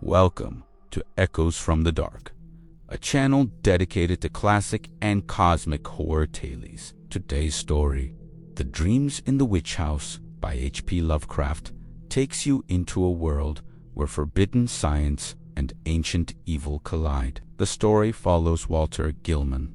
Welcome to Echoes from the Dark, a channel dedicated to classic and cosmic horror tales. Today's story, The Dreams in the Witch House by H.P. Lovecraft, takes you into a world where forbidden science and ancient evil collide. The story follows Walter Gilman,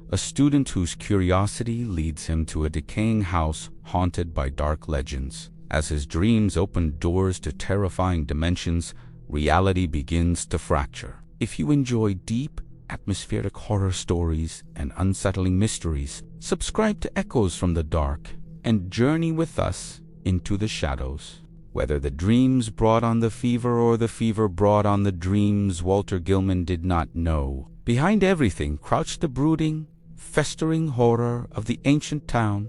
a student whose curiosity leads him to a decaying house haunted by dark legends. As his dreams open doors to terrifying dimensions, reality begins to fracture. If you enjoy deep, atmospheric horror stories and unsettling mysteries, subscribe to Echoes from the Dark and journey with us into the shadows. Whether the dreams brought on the fever or the fever brought on the dreams, Walter Gilman did not know. Behind everything crouched the brooding, festering horror of the ancient town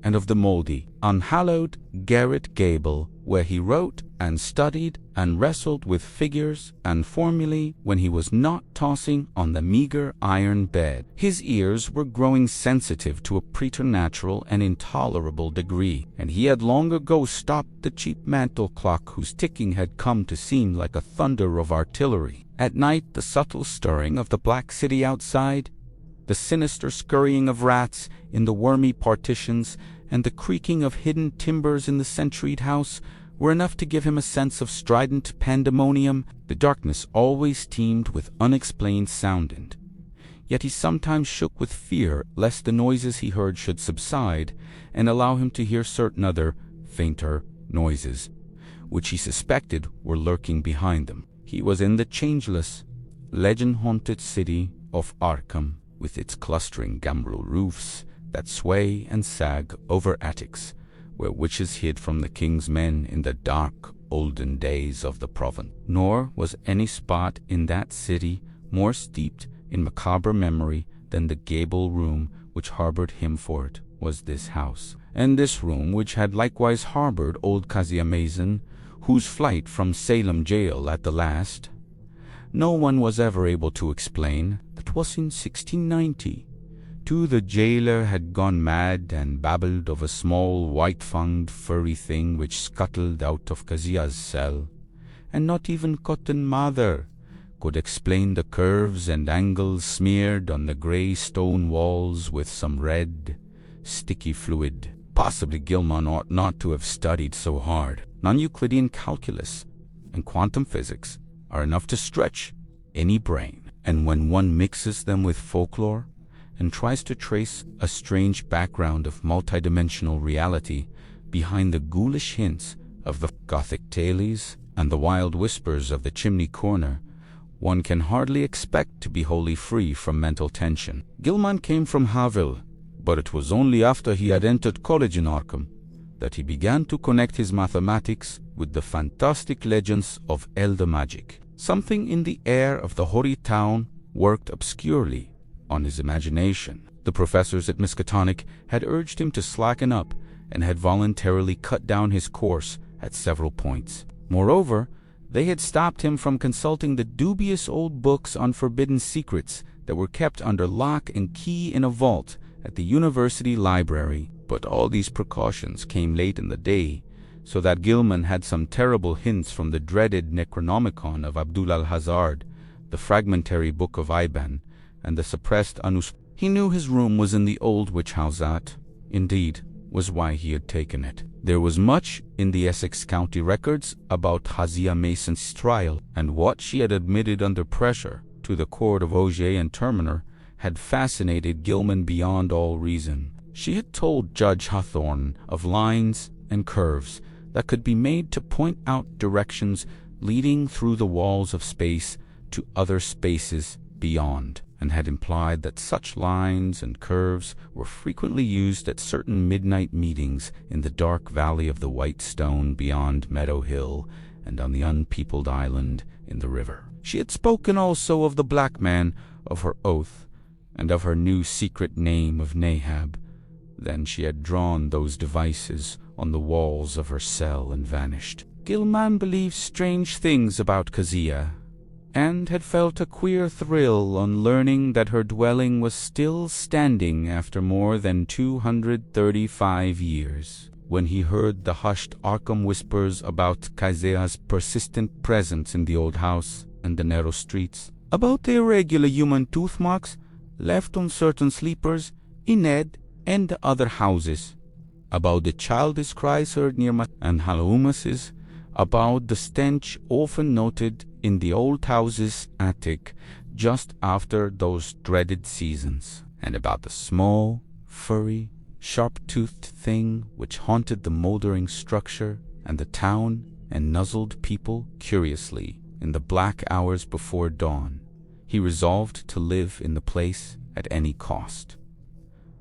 and of the moldy, unhallowed garret gable where he wrote and studied and wrestled with figures and formulae when he was not tossing on the meager iron bed. His ears were growing sensitive to a preternatural and intolerable degree, and he had long ago stopped the cheap mantel clock whose ticking had come to seem like a thunder of artillery. At night, the subtle stirring of the black city outside, the sinister scurrying of rats in the wormy partitions, and the creaking of hidden timbers in the sentried house were enough to give him a sense of strident pandemonium. The darkness always teemed with unexplained sound, yet he sometimes shook with fear lest the noises he heard should subside and allow him to hear certain other, fainter noises, which he suspected were lurking behind them. He was in the changeless, legend-haunted city of Arkham, with its clustering gambrel roofs that sway and sag over attics, where witches hid from the king's men in the dark, olden days of the Provence. Nor was any spot in that city more steeped in macabre memory than the gable room which harbored him, for it was this house, and this room which had likewise harbored old Kazuya Mason, whose flight from Salem jail at the last, no one was ever able to explain. That was in 1690. Too, the jailer had gone mad and babbled of a small, white-fanged, furry thing which scuttled out of Kazuya's cell, and not even Cotton Mather could explain the curves and angles smeared on the gray stone walls with some red, sticky fluid. Possibly Gilman ought not to have studied so hard. Non-Euclidean calculus and quantum physics are enough to stretch any brain, and when one mixes them with folklore and tries to trace a strange background of multidimensional reality behind the ghoulish hints of the Gothic tales and the wild whispers of the chimney corner, one can hardly expect to be wholly free from mental tension. Gilman came from Haville, but it was only after he had entered college in Arkham that he began to connect his mathematics with the fantastic legends of elder magic. Something in the air of the hoary town worked obscurely on his imagination. The professors at Miskatonic had urged him to slacken up and had voluntarily cut down his course at several points. Moreover, they had stopped him from consulting the dubious old books on forbidden secrets that were kept under lock and key in a vault at the university library. But all these precautions came late in the day, so that Gilman had some terrible hints from the dreaded Necronomicon of Abdul al-Hazard, the fragmentary book of Iban, and the suppressed He knew his room was in the old witch house. That, indeed, was why he had taken it. There was much in the Essex County records about Kazuya Mason's trial, and what she had admitted under pressure to the court of Auger and Terminer had fascinated Gilman beyond all reason. She had told Judge Hawthorne of lines and curves that could be made to point out directions leading through the walls of space to other spaces beyond, and had implied that such lines and curves were frequently used at certain midnight meetings in the dark valley of the White Stone beyond Meadow Hill and on the unpeopled island in the river. She had spoken also of the black man, of her oath, and of her new secret name of Nahab. Then she had drawn those devices on the walls of her cell and vanished. Gilman believed strange things about Kazuya, and had felt a queer thrill on learning that her dwelling was still standing after more than 235 years. when he heard the hushed Arkham whispers about Kazea's persistent presence in the old house and the narrow streets, about the irregular human tooth marks left on certain sleepers in Ed and the other houses, about the childish cries heard near and Halloween's, about the stench often noted in the old house's attic just after those dreaded seasons, and about the small, furry, sharp-toothed thing which haunted the moldering structure and the town and nuzzled people curiously in the black hours before dawn. He resolved to live in the place at any cost.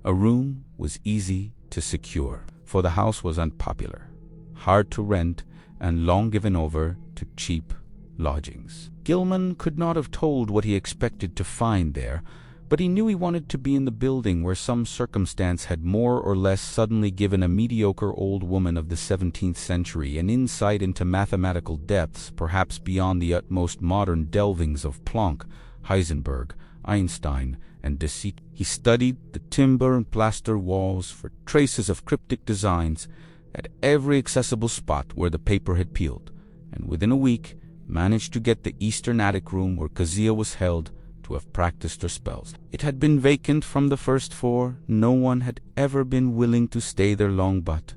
A room was easy to secure, for the house was unpopular, hard to rent, and long given over to cheap lodgings. Gilman could not have told what he expected to find there, but he knew he wanted to be in the building where some circumstance had more or less suddenly given a mediocre old woman of the 17th century an insight into mathematical depths perhaps beyond the utmost modern delvings of Planck, Heisenberg, Einstein, and Deceit. He studied the timber and plaster walls for traces of cryptic designs at every accessible spot where the paper had peeled, and within a week managed to get the eastern attic room where Kazia was held to have practiced her spells. It had been vacant from the first floor. No one had ever been willing to stay there long, but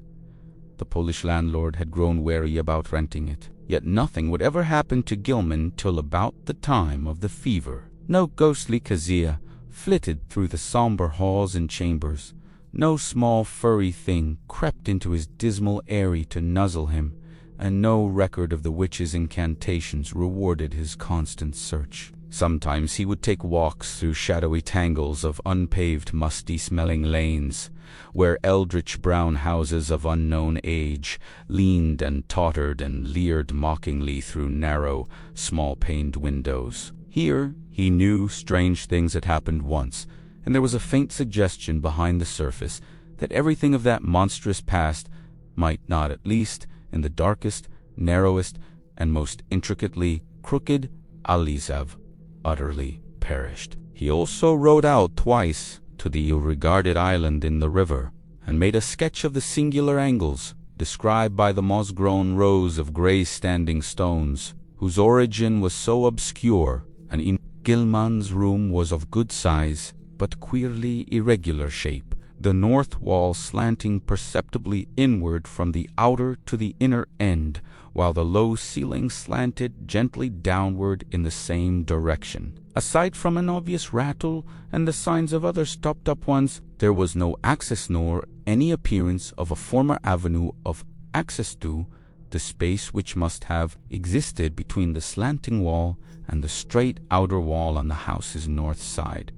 the Polish landlord had grown wary about renting it. Yet nothing would ever happen to Gilman till about the time of the fever. No ghostly Kazia flitted through the somber halls and chambers. No small furry thing crept into his dismal eyrie to nuzzle him, and no record of the witch's incantations rewarded his constant search. Sometimes he would take walks through shadowy tangles of unpaved, musty-smelling lanes, where eldritch brown houses of unknown age leaned and tottered and leered mockingly through narrow, small-paned windows. Here, he knew strange things had happened once, and there was a faint suggestion behind the surface that everything of that monstrous past might not, at least in the darkest, narrowest, and most intricately crooked alleys, have utterly perished. He also rowed out twice to the ill-regarded island in the river, and made a sketch of the singular angles described by the moss-grown rows of grey-standing stones, whose origin was so obscure, and in Gilman's room was of good size, but queerly irregular shape, the north wall slanting perceptibly inward from the outer to the inner end, while the low ceiling slanted gently downward in the same direction. Aside from an obvious rattle and the signs of other stopped-up ones, there was no access nor any appearance of a former avenue of access to the space which must have existed between the slanting wall and the straight outer wall on the house's north side,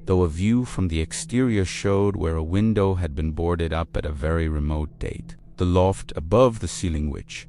though a view from the exterior showed where a window had been boarded up at a very remote date. The loft above the ceiling, which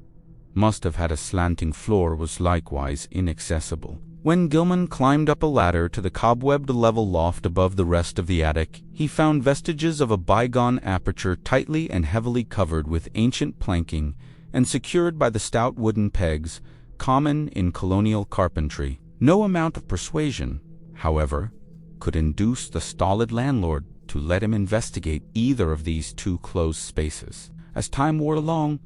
must have had a slanting floor, was likewise inaccessible. When Gilman climbed up a ladder to the cobwebbed level loft above the rest of the attic, he found vestiges of a bygone aperture tightly and heavily covered with ancient planking and secured by the stout wooden pegs common in colonial carpentry. No amount of persuasion, however, could induce the stolid landlord to let him investigate either of these two closed spaces. As time wore along,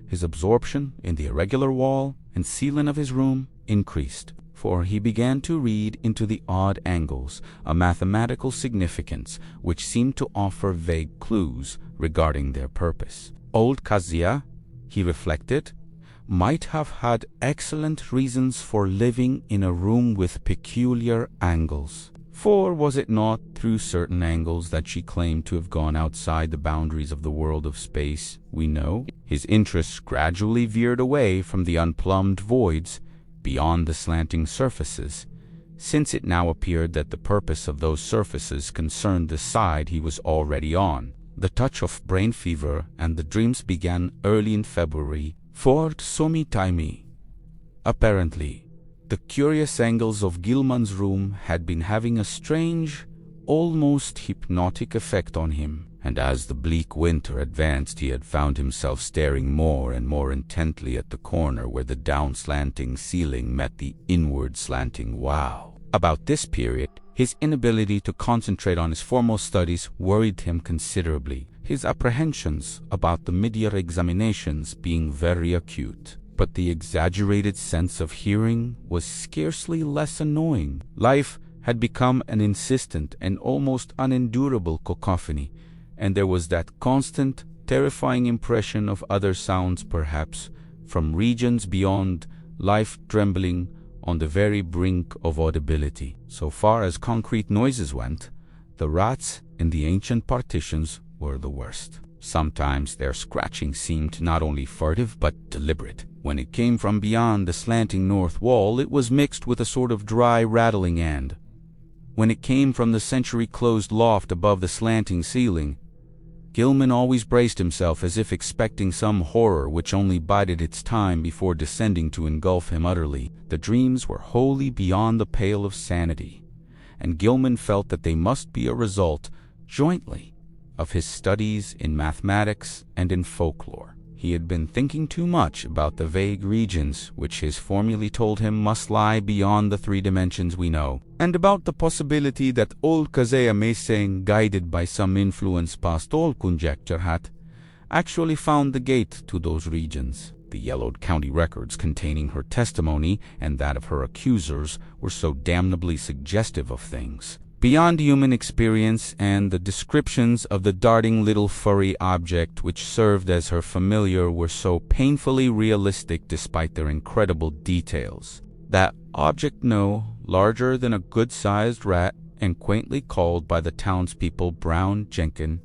his absorption in the irregular wall and ceiling of his room increased, for he began to read into the odd angles a mathematical significance which seemed to offer vague clues regarding their purpose. Old Kazia, he reflected, might have had excellent reasons for living in a room with peculiar angles. For was it not through certain angles that she claimed to have gone outside the boundaries of the world of space we know? His interests gradually veered away from the unplumbed voids beyond the slanting surfaces, since it now appeared that the purpose of those surfaces concerned the side he was already on. The touch of brain fever and the dreams began early in February, for Somitaimi. Apparently, the curious angles of Gilman's room had been having a strange, almost hypnotic effect on him, and as the bleak winter advanced he had found himself staring more and more intently at the corner where the down-slanting ceiling met the inward slanting wall. About this period, his inability to concentrate on his foremost studies worried him considerably. his apprehensions about the mid-year examinations being very acute. But the exaggerated sense of hearing was scarcely less annoying. Life had become an insistent and almost unendurable cacophony, and there was that constant, terrifying impression of other sounds, perhaps, from regions beyond, life trembling on the very brink of audibility. So far as concrete noises went, the rats in the ancient partitions were the worst. Sometimes their scratching seemed not only furtive but deliberate. When it came from beyond the slanting north wall, it was mixed with a sort of dry rattling, and when it came from the century-closed loft above the slanting ceiling, Gilman always braced himself as if expecting some horror which only bided its time before descending to engulf him utterly. The dreams were wholly beyond the pale of sanity, and Gilman felt that they must be a result, jointly, of his studies in mathematics and in folklore. He had been thinking too much about the vague regions which his formulae told him must lie beyond the 3 dimensions we know, and about the possibility that old Kazea Meiseng, guided by some influence past all conjecture, had actually found the gate to those regions. The yellowed county records containing her testimony and that of her accusers were so damnably suggestive of things beyond human experience, and the descriptions of the darting little furry object which served as her familiar were so painfully realistic despite their incredible details. That object, no larger than a good-sized rat and quaintly called by the townspeople Brown Jenkin,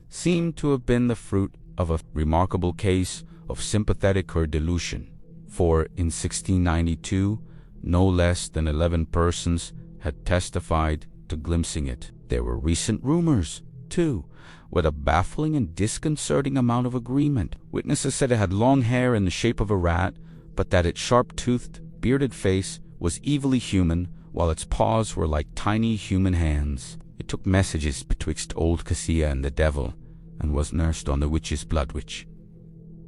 seemed to have been the fruit of a remarkable case of sympathetic delusion, for in 1692 no less than 11 persons had testified to glimpsing it. There were recent rumors, too, with a baffling and disconcerting amount of agreement. Witnesses said it had long hair in the shape of a rat, but that its sharp-toothed, bearded face was evilly human, while its paws were like tiny human hands. It took messages betwixt old Cassia and the devil, and was nursed on the witch's blood witch.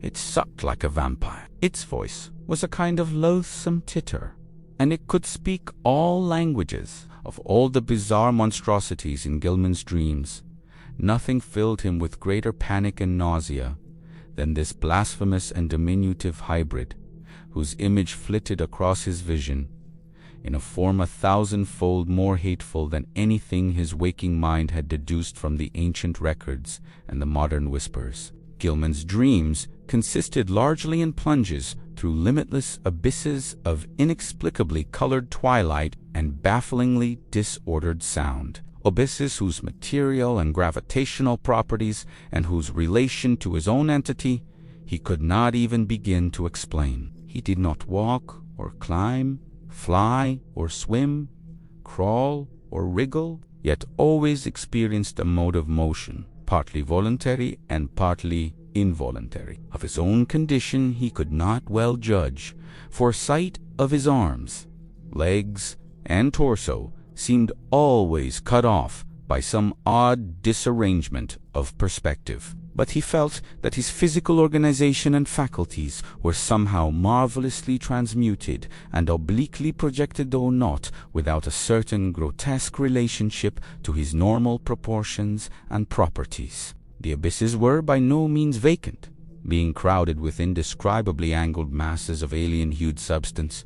It sucked like a vampire. Its voice was a kind of loathsome titter, and it could speak all languages. Of all the bizarre monstrosities in Gilman's dreams, nothing filled him with greater panic and nausea than this blasphemous and diminutive hybrid, whose image flitted across his vision in a form 1,000-fold more hateful than anything his waking mind had deduced from the ancient records and the modern whispers. Gilman's dreams consisted largely in plunges through limitless abysses of inexplicably colored twilight and bafflingly disordered sound, abysses whose material and gravitational properties and whose relation to his own entity he could not even begin to explain. He did not walk or climb, fly or swim, crawl or wriggle, yet always experienced a mode of motion, partly voluntary and partly involuntary. Of his own condition he could not well judge, for sight of his arms, legs, and torso seemed always cut off by some odd disarrangement of perspective. But he felt that his physical organization and faculties were somehow marvelously transmuted and obliquely projected, though not without a certain grotesque relationship to his normal proportions and properties. The abysses were by no means vacant, being crowded with indescribably angled masses of alien-hued substance,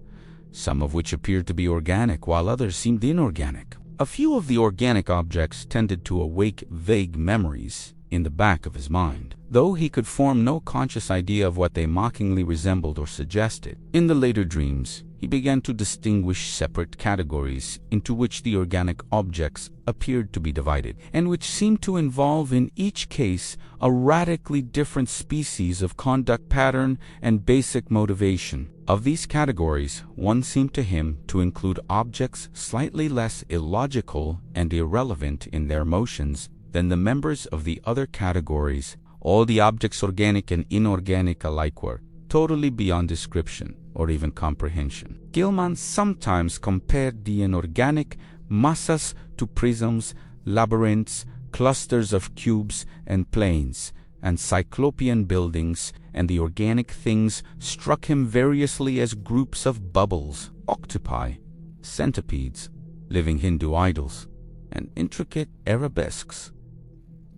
some of which appeared to be organic while others seemed inorganic. A few of the organic objects tended to awake vague memories in the back of his mind, though he could form no conscious idea of what they mockingly resembled or suggested. In the later dreams, he began to distinguish separate categories into which the organic objects appeared to be divided, and which seemed to involve in each case a radically different species of conduct pattern and basic motivation. Of these categories, one seemed to him to include objects slightly less illogical and irrelevant in their motions than the members of the other categories. All the objects, organic and inorganic alike, were totally beyond description or even comprehension. Gilman sometimes compared the inorganic massas to prisms, labyrinths, clusters of cubes and planes, and cyclopean buildings, and the organic things struck him variously as groups of bubbles, octopi, centipedes, living Hindu idols, and intricate arabesques.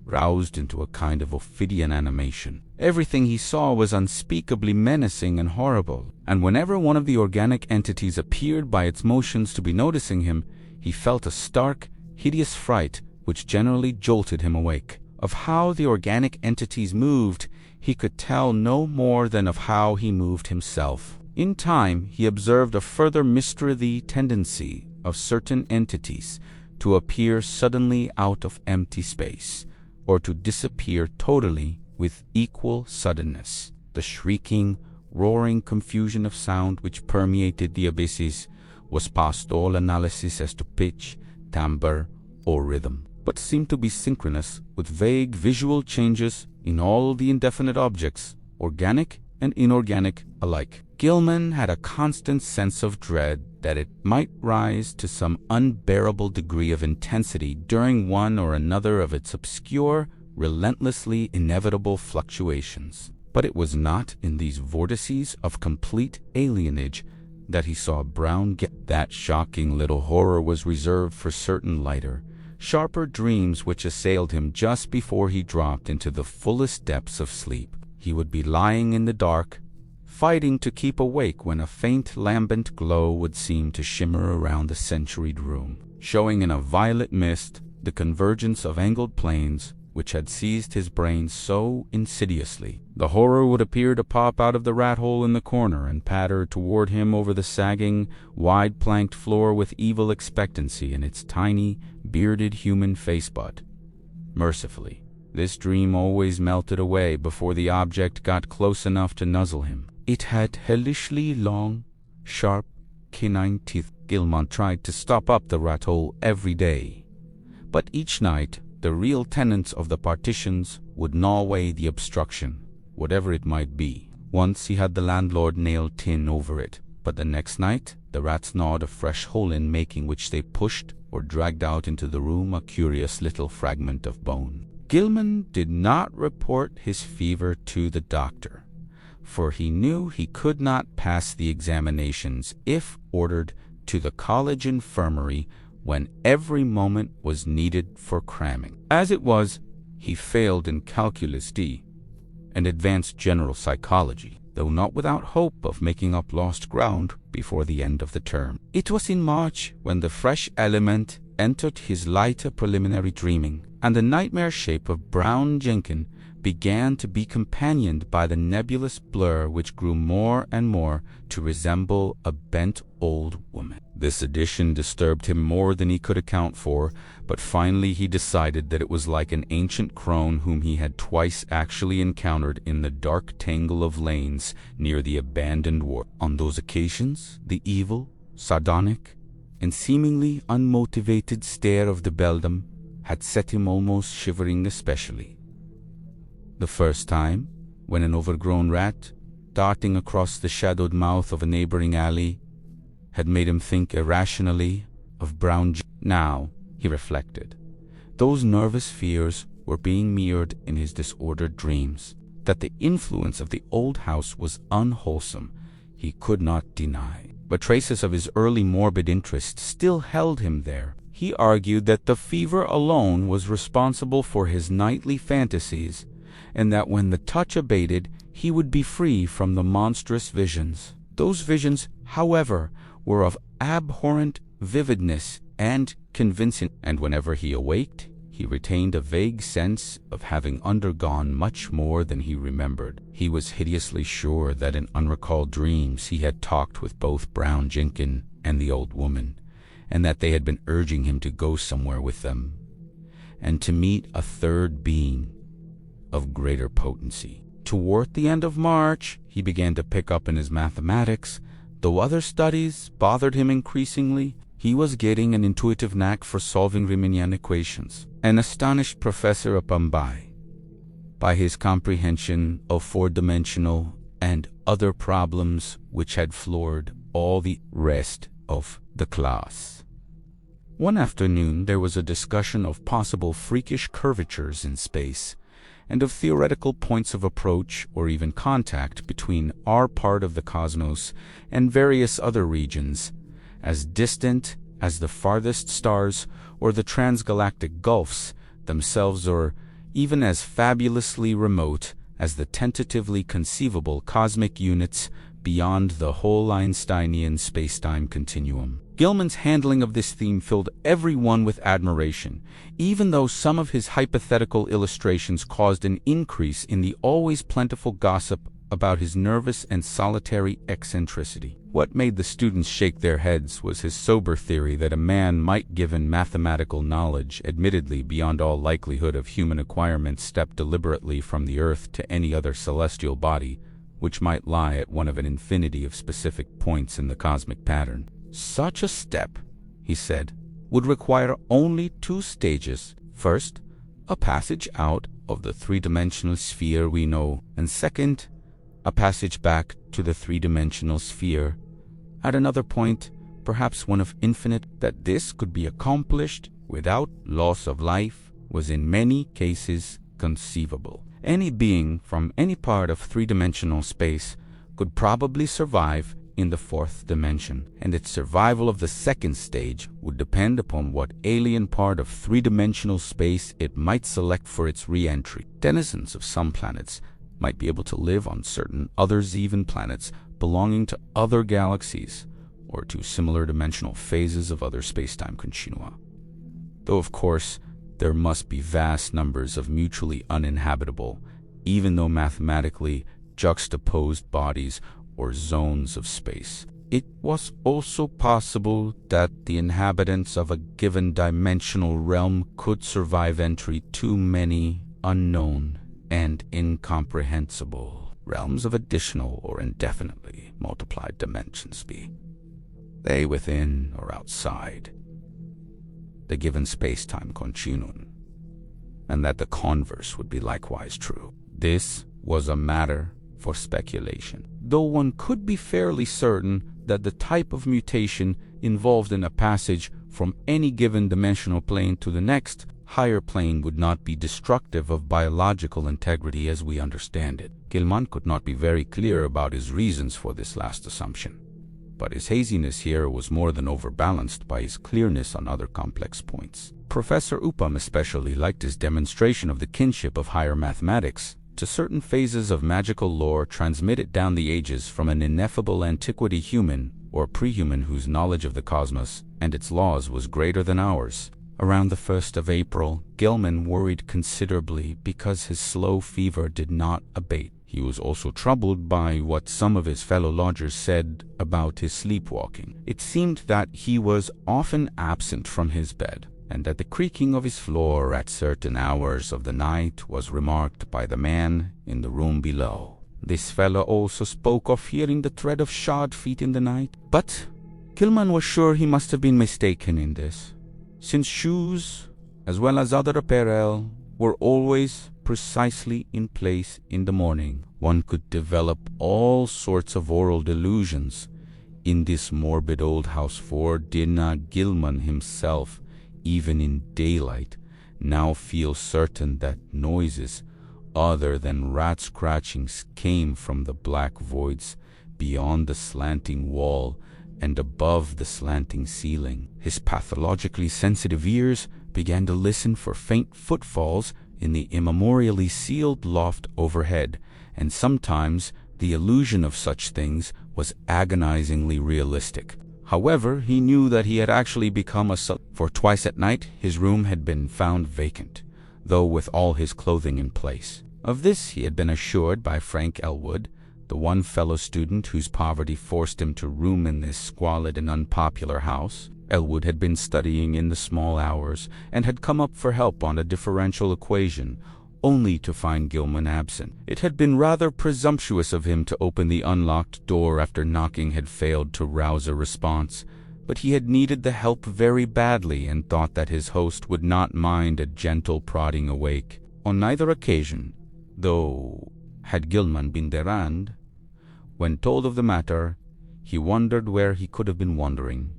roused into a kind of Ophidian animation. Everything he saw was unspeakably menacing and horrible, and whenever one of the organic entities appeared by its motions to be noticing him, he felt a stark, hideous fright which generally jolted him awake. Of how the organic entities moved, he could tell no more than of how he moved himself. In time, he observed a further mystery tendency of certain entities to appear suddenly out of empty space, or to disappear totally with equal suddenness. The shrieking, roaring confusion of sound which permeated the abysses was past all analysis as to pitch, timbre, or rhythm, but seemed to be synchronous with vague visual changes in all the indefinite objects, organic and inorganic alike. Gilman had a constant sense of dread that it might rise to some unbearable degree of intensity during one or another of its obscure, relentlessly inevitable fluctuations. But it was not in these vortices of complete alienage that he saw That shocking little horror was reserved for certain lighter, sharper dreams which assailed him just before he dropped into the fullest depths of sleep. He would be lying in the dark, fighting to keep awake when a faint lambent glow would seem to shimmer around the centuried room, showing in a violet mist the convergence of angled planes which had seized his brain so insidiously. The horror would appear to pop out of the rat hole in the corner and patter toward him over the sagging, wide-planked floor with evil expectancy in its tiny, bearded human face. But, mercifully, this dream always melted away before the object got close enough to nuzzle him. It had hellishly long, sharp, canine teeth. Gilman tried to stop up the rat hole every day, but each night the real tenants of the partitions would gnaw away the obstruction, whatever it might be. Once he had the landlord nail tin over it, but the next night the rats gnawed a fresh hole in making which they pushed or dragged out into the room a curious little fragment of bone. Gilman did not report his fever to the doctor, for he knew he could not pass the examinations if ordered to the college infirmary when every moment was needed for cramming. As it was, he failed in Calculus D and advanced general psychology, though not without hope of making up lost ground before the end of the term. It was in March when the fresh element entered his lighter preliminary dreaming, and the nightmare shape of Brown Jenkin began to be companioned by the nebulous blur which grew more and more to resemble a bent old woman. This addition disturbed him more than he could account for, but finally he decided that it was like an ancient crone whom he had twice actually encountered in the dark tangle of lanes near the abandoned wharf. On those occasions, the evil, sardonic, and seemingly unmotivated stare of the beldam had set him almost shivering especially. The first time, when an overgrown rat, darting across the shadowed mouth of a neighboring alley, had made him think irrationally of Now, he reflected, those nervous fears were being mirrored in his disordered dreams. That the influence of the old house was unwholesome, he could not deny. But traces of his early morbid interest still held him there. He argued that the fever alone was responsible for his nightly fantasies, and that when the touch abated, he would be free from the monstrous visions. Those visions, however, were of abhorrent vividness and convincing, and whenever he awaked, he retained a vague sense of having undergone much more than he remembered. He was hideously sure that in unrecalled dreams he had talked with both Brown Jenkin and the old woman, and that they had been urging him to go somewhere with them, and to meet a third being of greater potency. Toward the end of March, he began to pick up in his mathematics. Though other studies bothered him increasingly, he was getting an intuitive knack for solving Riemannian equations, and astonished Professor Upambai by his comprehension of four-dimensional and other problems which had floored all the rest of the class. One afternoon there was a discussion of possible freakish curvatures in space, and of theoretical points of approach or even contact between our part of the cosmos and various other regions, as distant as the farthest stars or the transgalactic gulfs themselves, or even as fabulously remote as the tentatively conceivable cosmic units beyond the whole Einsteinian spacetime continuum. Gilman's handling of this theme filled everyone with admiration, even though some of his hypothetical illustrations caused an increase in the always plentiful gossip about his nervous and solitary eccentricity. What made the students shake their heads was his sober theory that a man might, given mathematical knowledge admittedly beyond all likelihood of human acquirement, step deliberately from the earth to any other celestial body, which might lie at one of an infinity of specific points in the cosmic pattern. Such a step, he said, would require only two stages. First, a passage out of the three-dimensional sphere we know, and second, a passage back to the three-dimensional sphere at another point, perhaps one of infinite. That this could be accomplished without loss of life was in many cases conceivable. Any being from any part of three-dimensional space could probably survive in the fourth dimension, and its survival of the second stage would depend upon what alien part of three-dimensional space it might select for its re-entry. Denizens of some planets might be able to live on certain others, even planets belonging to other galaxies or to similar dimensional phases of other spacetime continua. Though, of course, there must be vast numbers of mutually uninhabitable, even though mathematically juxtaposed bodies or zones of space. It was also possible that the inhabitants of a given dimensional realm could survive entry to many unknown and incomprehensible realms of additional or indefinitely multiplied dimensions, be they within or outside the given space-time continuum, and that the converse would be likewise true. This was a matter for speculation, though one could be fairly certain that the type of mutation involved in a passage from any given dimensional plane to the next higher plane would not be destructive of biological integrity as we understand it. Gilman could not be very clear about his reasons for this last assumption, but his haziness here was more than overbalanced by his clearness on other complex points. Professor Upham especially liked his demonstration of the kinship of higher mathematics to certain phases of magical lore transmitted down the ages from an ineffable antiquity human or pre-human whose knowledge of the cosmos and its laws was greater than ours. Around the 1st of April, Gilman worried considerably because his slow fever did not abate. He was also troubled by what some of his fellow lodgers said about his sleepwalking. It seemed that he was often absent from his bed, and that the creaking of his floor at certain hours of the night was remarked by the man in the room below. This fellow also spoke of hearing the tread of shod feet in the night, but Gilman was sure he must have been mistaken in this, since shoes, as well as other apparel, were always precisely in place in the morning. One could develop all sorts of oral delusions in this morbid old house, for did not Gilman himself, even in daylight, now feel certain that noises other than rat scratchings came from the black voids beyond the slanting wall and above the slanting ceiling? His pathologically sensitive ears began to listen for faint footfalls in the immemorially sealed loft overhead, and sometimes the illusion of such things was agonizingly realistic. However, he knew that he had actually become for twice at night his room had been found vacant, though with all his clothing in place. Of this he had been assured by Frank Elwood, the one fellow student whose poverty forced him to room in this squalid and unpopular house. Elwood had been studying in the small hours and had come up for help on a differential equation, only to find Gilman absent. It had been rather presumptuous of him to open the unlocked door after knocking had failed to rouse a response, but he had needed the help very badly and thought that his host would not mind a gentle prodding awake. On neither occasion, though, had Gilman been Durand. When told of the matter, he wondered where he could have been wandering,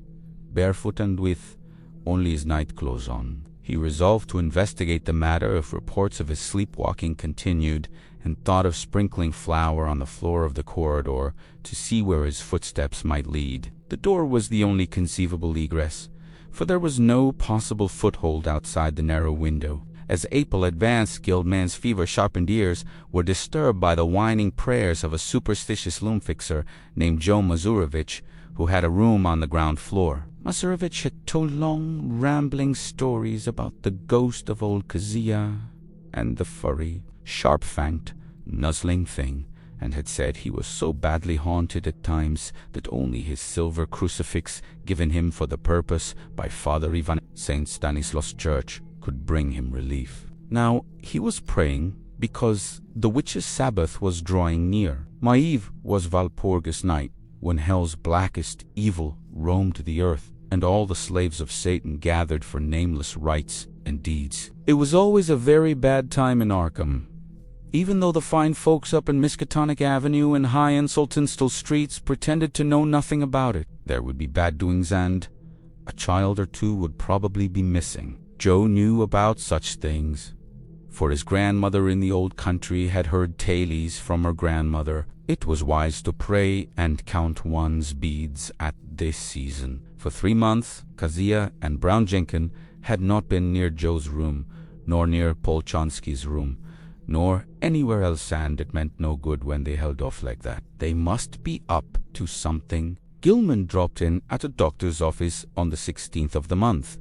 barefoot and with only his night clothes on. He resolved to investigate the matter if reports of his sleepwalking continued, and thought of sprinkling flour on the floor of the corridor to see where his footsteps might lead. The door was the only conceivable egress, for there was no possible foothold outside the narrow window, As April advanced, Gilman's fever-sharpened ears were disturbed by the whining prayers of a superstitious loom fixer named Joe Mazurovich, who had a room on the ground floor. Mazurovich had told long, rambling stories about the ghost of old Kazia and the furry, sharp-fanged, nuzzling thing, and had said he was so badly haunted at times that only his silver crucifix, given him for the purpose by Father Ivan St. Stanislaus Church, could bring him relief. Now, he was praying because the witch's Sabbath was drawing near. Maeve was Walpurgis night, when hell's blackest evil roamed the earth, and all the slaves of Satan gathered for nameless rites and deeds. It was always a very bad time in Arkham. Even though the fine folks up in Miskatonic Avenue and high in Saltonstall streets pretended to know nothing about it, there would be bad doings and a child or two would probably be missing. Joe knew about such things, for his grandmother in the old country had heard tales from her grandmother. It was wise to pray and count one's beads at this season. For 3 months, Kazia and Brown Jenkin had not been near Joe's room, nor near Polchansky's room, nor anywhere else, and it meant no good when they held off like that. They must be up to something. Gilman dropped in at a doctor's office on the 16th of the month,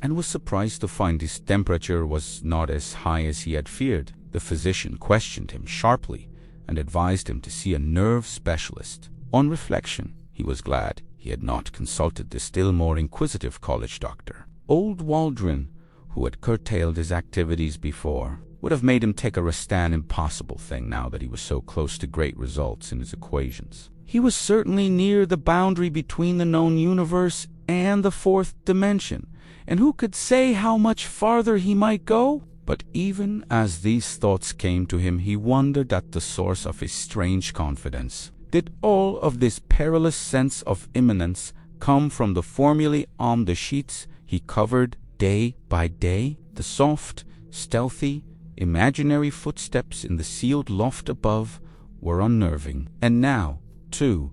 and was surprised to find his temperature was not as high as he had feared. The physician questioned him sharply and advised him to see a nerve specialist. On reflection, he was glad he had not consulted the still more inquisitive college doctor. Old Waldron, who had curtailed his activities before, would have made him take a risk, an impossible thing now that he was so close to great results in his equations. He was certainly near the boundary between the known universe and the fourth dimension, and who could say how much farther he might go? But even as these thoughts came to him, he wondered at the source of his strange confidence. Did all of this perilous sense of imminence come from the formulae on the sheets he covered day by day? The soft, stealthy, imaginary footsteps in the sealed loft above were unnerving. And now, too,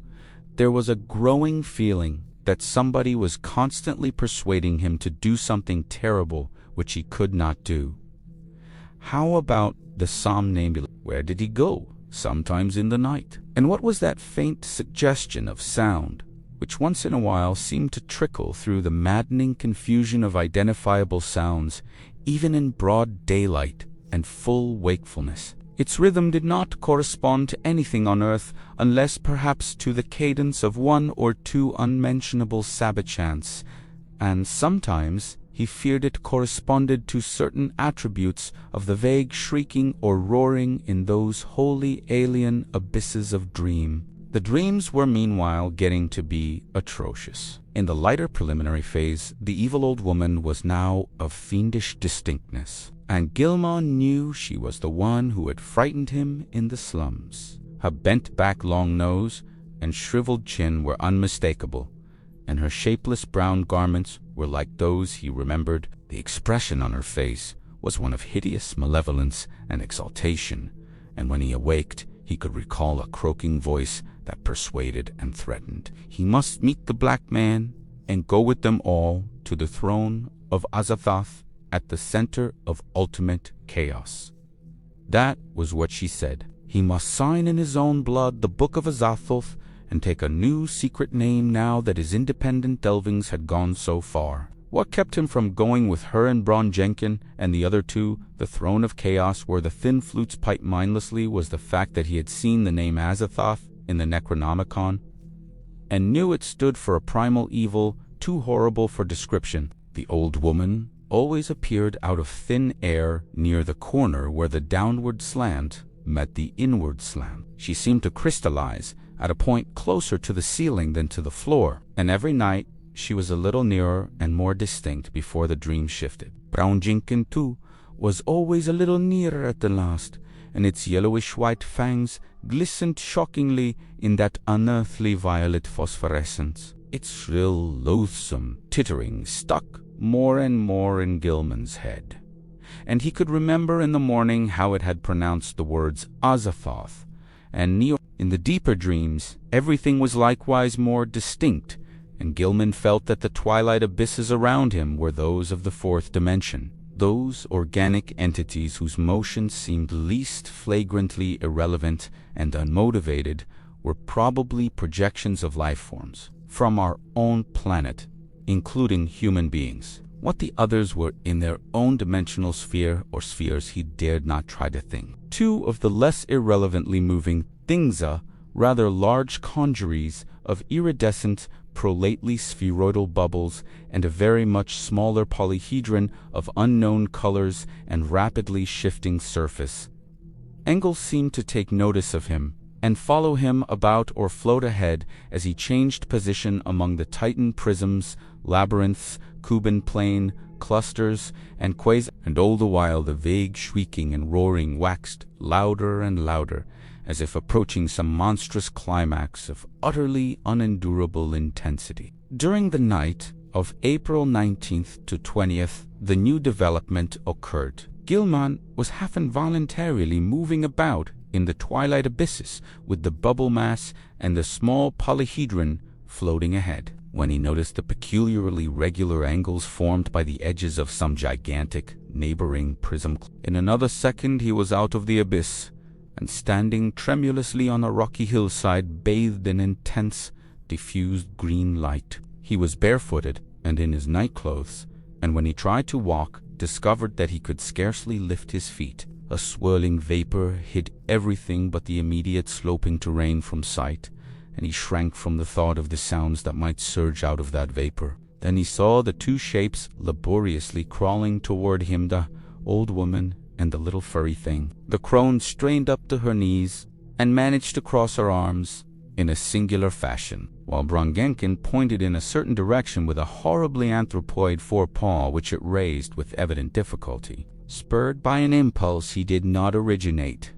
there was a growing feeling that somebody was constantly persuading him to do something terrible which he could not do. How about the somnambulist? Where did he go? Sometimes in the night. And what was that faint suggestion of sound, which once in a while seemed to trickle through the maddening confusion of identifiable sounds, even in broad daylight and full wakefulness? Its rhythm did not correspond to anything on earth, unless perhaps to the cadence of 1 or 2 unmentionable Sabbath chants, and sometimes he feared it corresponded to certain attributes of the vague shrieking or roaring in those wholly alien abysses of dream. The dreams were meanwhile getting to be atrocious. In the lighter preliminary phase, the evil old woman was now of fiendish distinctness, and Gilman knew she was the one who had frightened him in the slums. Her bent-back long nose and shriveled chin were unmistakable, and her shapeless brown garments were like those he remembered. The expression on her face was one of hideous malevolence and exaltation, and when he awaked, he could recall a croaking voice that persuaded and threatened. He must meet the black man and go with them all to the throne of Azathoth at the center of ultimate chaos. That was what she said. He must sign in his own blood the Book of Azathoth and take a new secret name now that his independent delvings had gone so far. What kept him from going with her and Bron Jenkin and the other two, the throne of chaos where the thin flutes piped mindlessly, was the fact that he had seen the name Azathoth in the Necronomicon and knew it stood for a primal evil too horrible for description. The old woman always appeared out of thin air near the corner where the downward slant met the inward slant. She seemed to crystallize at a point closer to the ceiling than to the floor, and every night she was a little nearer and more distinct before the dream shifted. Brown Jenkin, too, was always a little nearer at the last, and its yellowish-white fangs glistened shockingly in that unearthly violet phosphorescence. Its shrill, loathsome tittering stuck more and more in Gilman's head, and he could remember in the morning how it had pronounced the words Azathoth and Neo. In the deeper dreams, everything was likewise more distinct, and Gilman felt that the twilight abysses around him were those of the fourth dimension. Those organic entities whose motions seemed least flagrantly irrelevant and unmotivated were probably projections of life forms from our own planet, including human beings. What the others were in their own dimensional sphere or spheres he dared not try to think. Two of the less irrelevantly moving things are rather large congeries of iridescent, prolately spheroidal bubbles and a very much smaller polyhedron of unknown colors and rapidly shifting surface. Angles seemed to take notice of him and follow him about or float ahead as he changed position among the Titan prisms, labyrinths, Cuban plane, clusters, and quasars, and all the while the vague shrieking and roaring waxed louder and louder, as if approaching some monstrous climax of utterly unendurable intensity. During the night of April 19th to 20th, the new development occurred. Gilman was half involuntarily moving about in the twilight abysses with the bubble mass and the small polyhedron floating ahead, when he noticed the peculiarly regular angles formed by the edges of some gigantic neighboring prism. In another second he was out of the abyss and standing tremulously on a rocky hillside bathed in intense, diffused green light. He was barefooted and in his nightclothes, and when he tried to walk, discovered that he could scarcely lift his feet. A swirling vapor hid everything but the immediate sloping terrain from sight, and he shrank from the thought of the sounds that might surge out of that vapor. Then he saw the two shapes laboriously crawling toward him, the old woman and the little furry thing. The crone strained up to her knees and managed to cross her arms in a singular fashion, while Brongenkin pointed in a certain direction with a horribly anthropoid forepaw which it raised with evident difficulty. Spurred by an impulse he did not originate,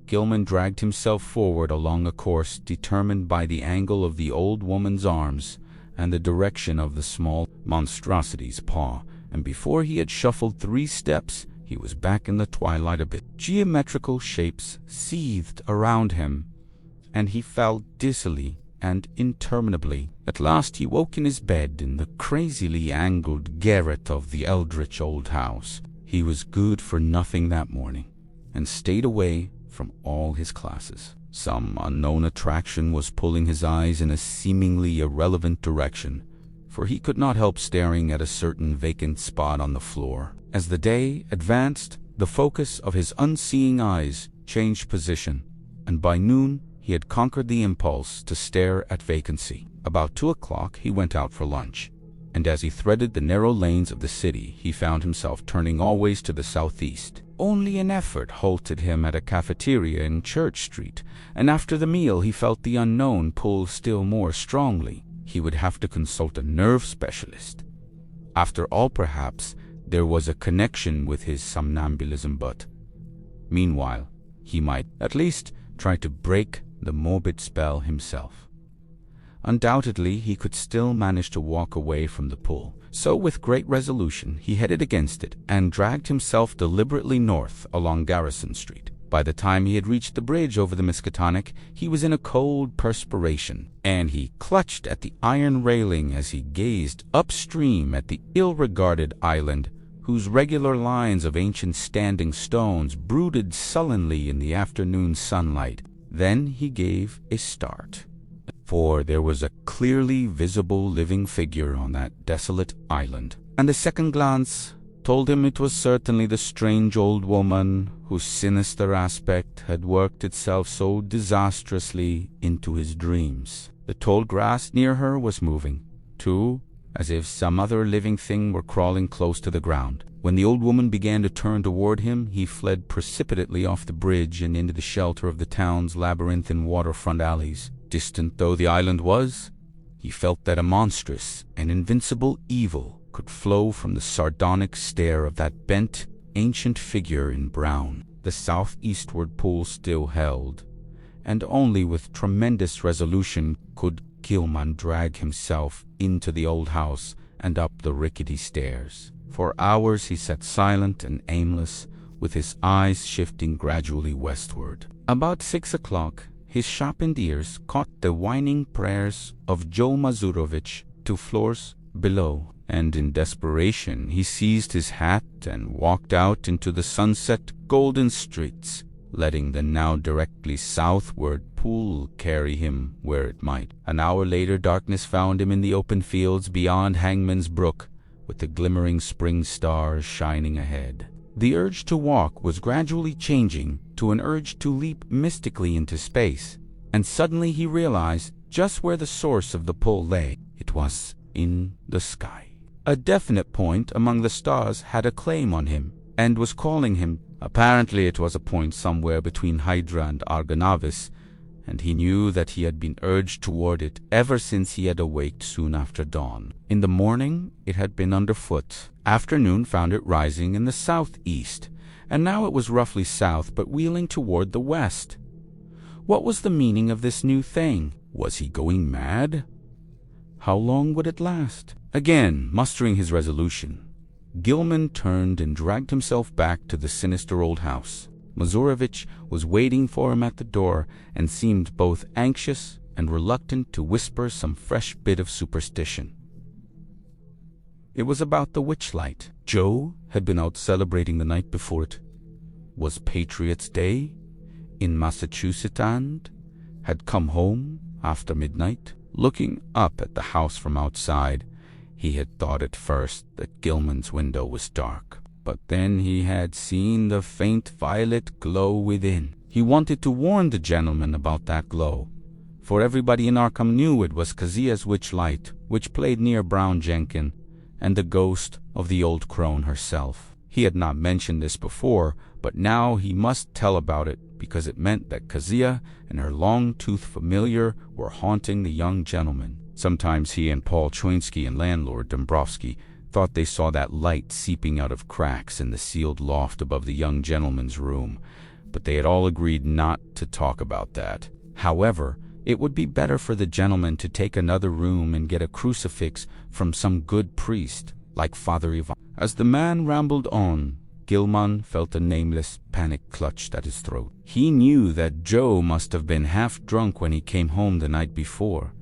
Gilman dragged himself forward along a course determined by the angle of the old woman's arms and the direction of the small monstrosity's paw, and before he had shuffled 3 steps, he was back in the twilight abyss. Geometrical shapes seethed around him, and he fell dizzily and interminably. At last he woke in his bed in the crazily angled garret of the eldritch old house. He was good for nothing that morning, and stayed away from all his classes. Some unknown attraction was pulling his eyes in a seemingly irrelevant direction, for he could not help staring at a certain vacant spot on the floor. As the day advanced, the focus of his unseeing eyes changed position, and by noon he had conquered the impulse to stare at vacancy. About 2 o'clock he went out for lunch, and as he threaded the narrow lanes of the city, he found himself turning always to the southeast. Only an effort halted him at a cafeteria in Church Street, and after the meal he felt the unknown pull still more strongly. He would have to consult a nerve specialist. After all, perhaps there was a connection with his somnambulism, but meanwhile he might at least try to break the morbid spell himself. Undoubtedly he could still manage to walk away from the pull, so with great resolution he headed against it and dragged himself deliberately north along Garrison Street. By the time he had reached the bridge over the Miskatonic, he was in a cold perspiration, and he clutched at the iron railing as he gazed upstream at the ill-regarded island, whose regular lines of ancient standing stones brooded sullenly in the afternoon sunlight. Then he gave a start, for there was a clearly visible living figure on that desolate island, and a second glance told him it was certainly the strange old woman whose sinister aspect had worked itself so disastrously into his dreams. The tall grass near her was moving, too, as if some other living thing were crawling close to the ground. When the old woman began to turn toward him, he fled precipitately off the bridge and into the shelter of the town's labyrinthine waterfront alleys. Distant though the island was, he felt that a monstrous and invincible evil could flow from the sardonic stare of that bent, ancient figure in brown. The southeastward pull still held, and only with tremendous resolution could Gilman drag himself into the old house and up the rickety stairs. For hours he sat silent and aimless, with his eyes shifting gradually westward. About 6 o'clock, his sharpened ears caught the whining prayers of Joe Mazurovich 2 floors below, and in desperation he seized his hat and walked out into the sunset golden streets, letting the now directly southward pool carry him where it might. An hour later darkness found him in the open fields beyond Hangman's Brook, with the glimmering spring stars shining ahead. The urge to walk was gradually changing to an urge to leap mystically into space, and suddenly he realized just where the source of the pull lay. It was in the sky. A definite point among the stars had a claim on him and was calling him. Apparently it was a point somewhere between Hydra and Argonavis, and he knew that he had been urged toward it ever since he had awaked soon after dawn. In the morning it had been underfoot. Afternoon found it rising in the southeast, and now it was roughly south but wheeling toward the west. What was the meaning of this new thing? Was he going mad? How long would it last? Again, mustering his resolution, Gilman turned and dragged himself back to the sinister old house. Mazurovich was waiting for him at the door and seemed both anxious and reluctant to whisper some fresh bit of superstition. It was about the witchlight. Joe had been out celebrating the night before. It was Patriots' Day in Massachusetts and had come home after midnight. Looking up at the house from outside, he had thought at first that Gilman's window was dark, but then he had seen the faint violet glow within. He wanted to warn the gentleman about that glow, for everybody in Arkham knew it was Keziah's witchlight, which played near Brown Jenkin and the ghost of the old crone herself. He had not mentioned this before, but now he must tell about it, because it meant that Keziah and her long-toothed familiar were haunting the young gentleman. Sometimes he and Paul Choinsky and landlord Dombrowski thought they saw that light seeping out of cracks in the sealed loft above the young gentleman's room, but they had all agreed not to talk about that. However, it would be better for the gentleman to take another room and get a crucifix from some good priest, like Father Ivan. As the man rambled on, Gilman felt a nameless panic clutched at his throat. He knew that Joe must have been half drunk when he came home the night before,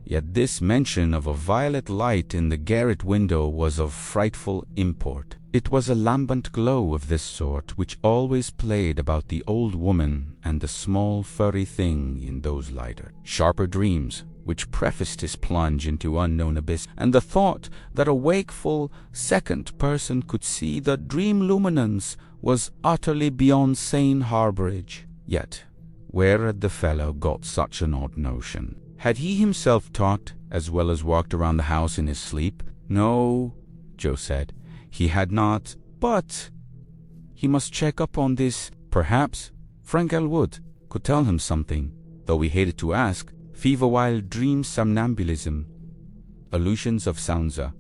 yet this mention of a violet light in the garret window was of frightful import. It was a lambent glow of this sort which always played about the old woman and the small furry thing in those lighter, sharper dreams which prefaced his plunge into unknown abyss, and the thought that a wakeful second person could see the dream luminance was utterly beyond sane harborage. Yet, where had the fellow got such an odd notion? Had he himself talked as well as walked around the house in his sleep? No, Joe said, he had not, but he must check up on this. Perhaps Frank Elwood could tell him something, though he hated to ask. Fever while dream somnambulism, illusions of Sansa,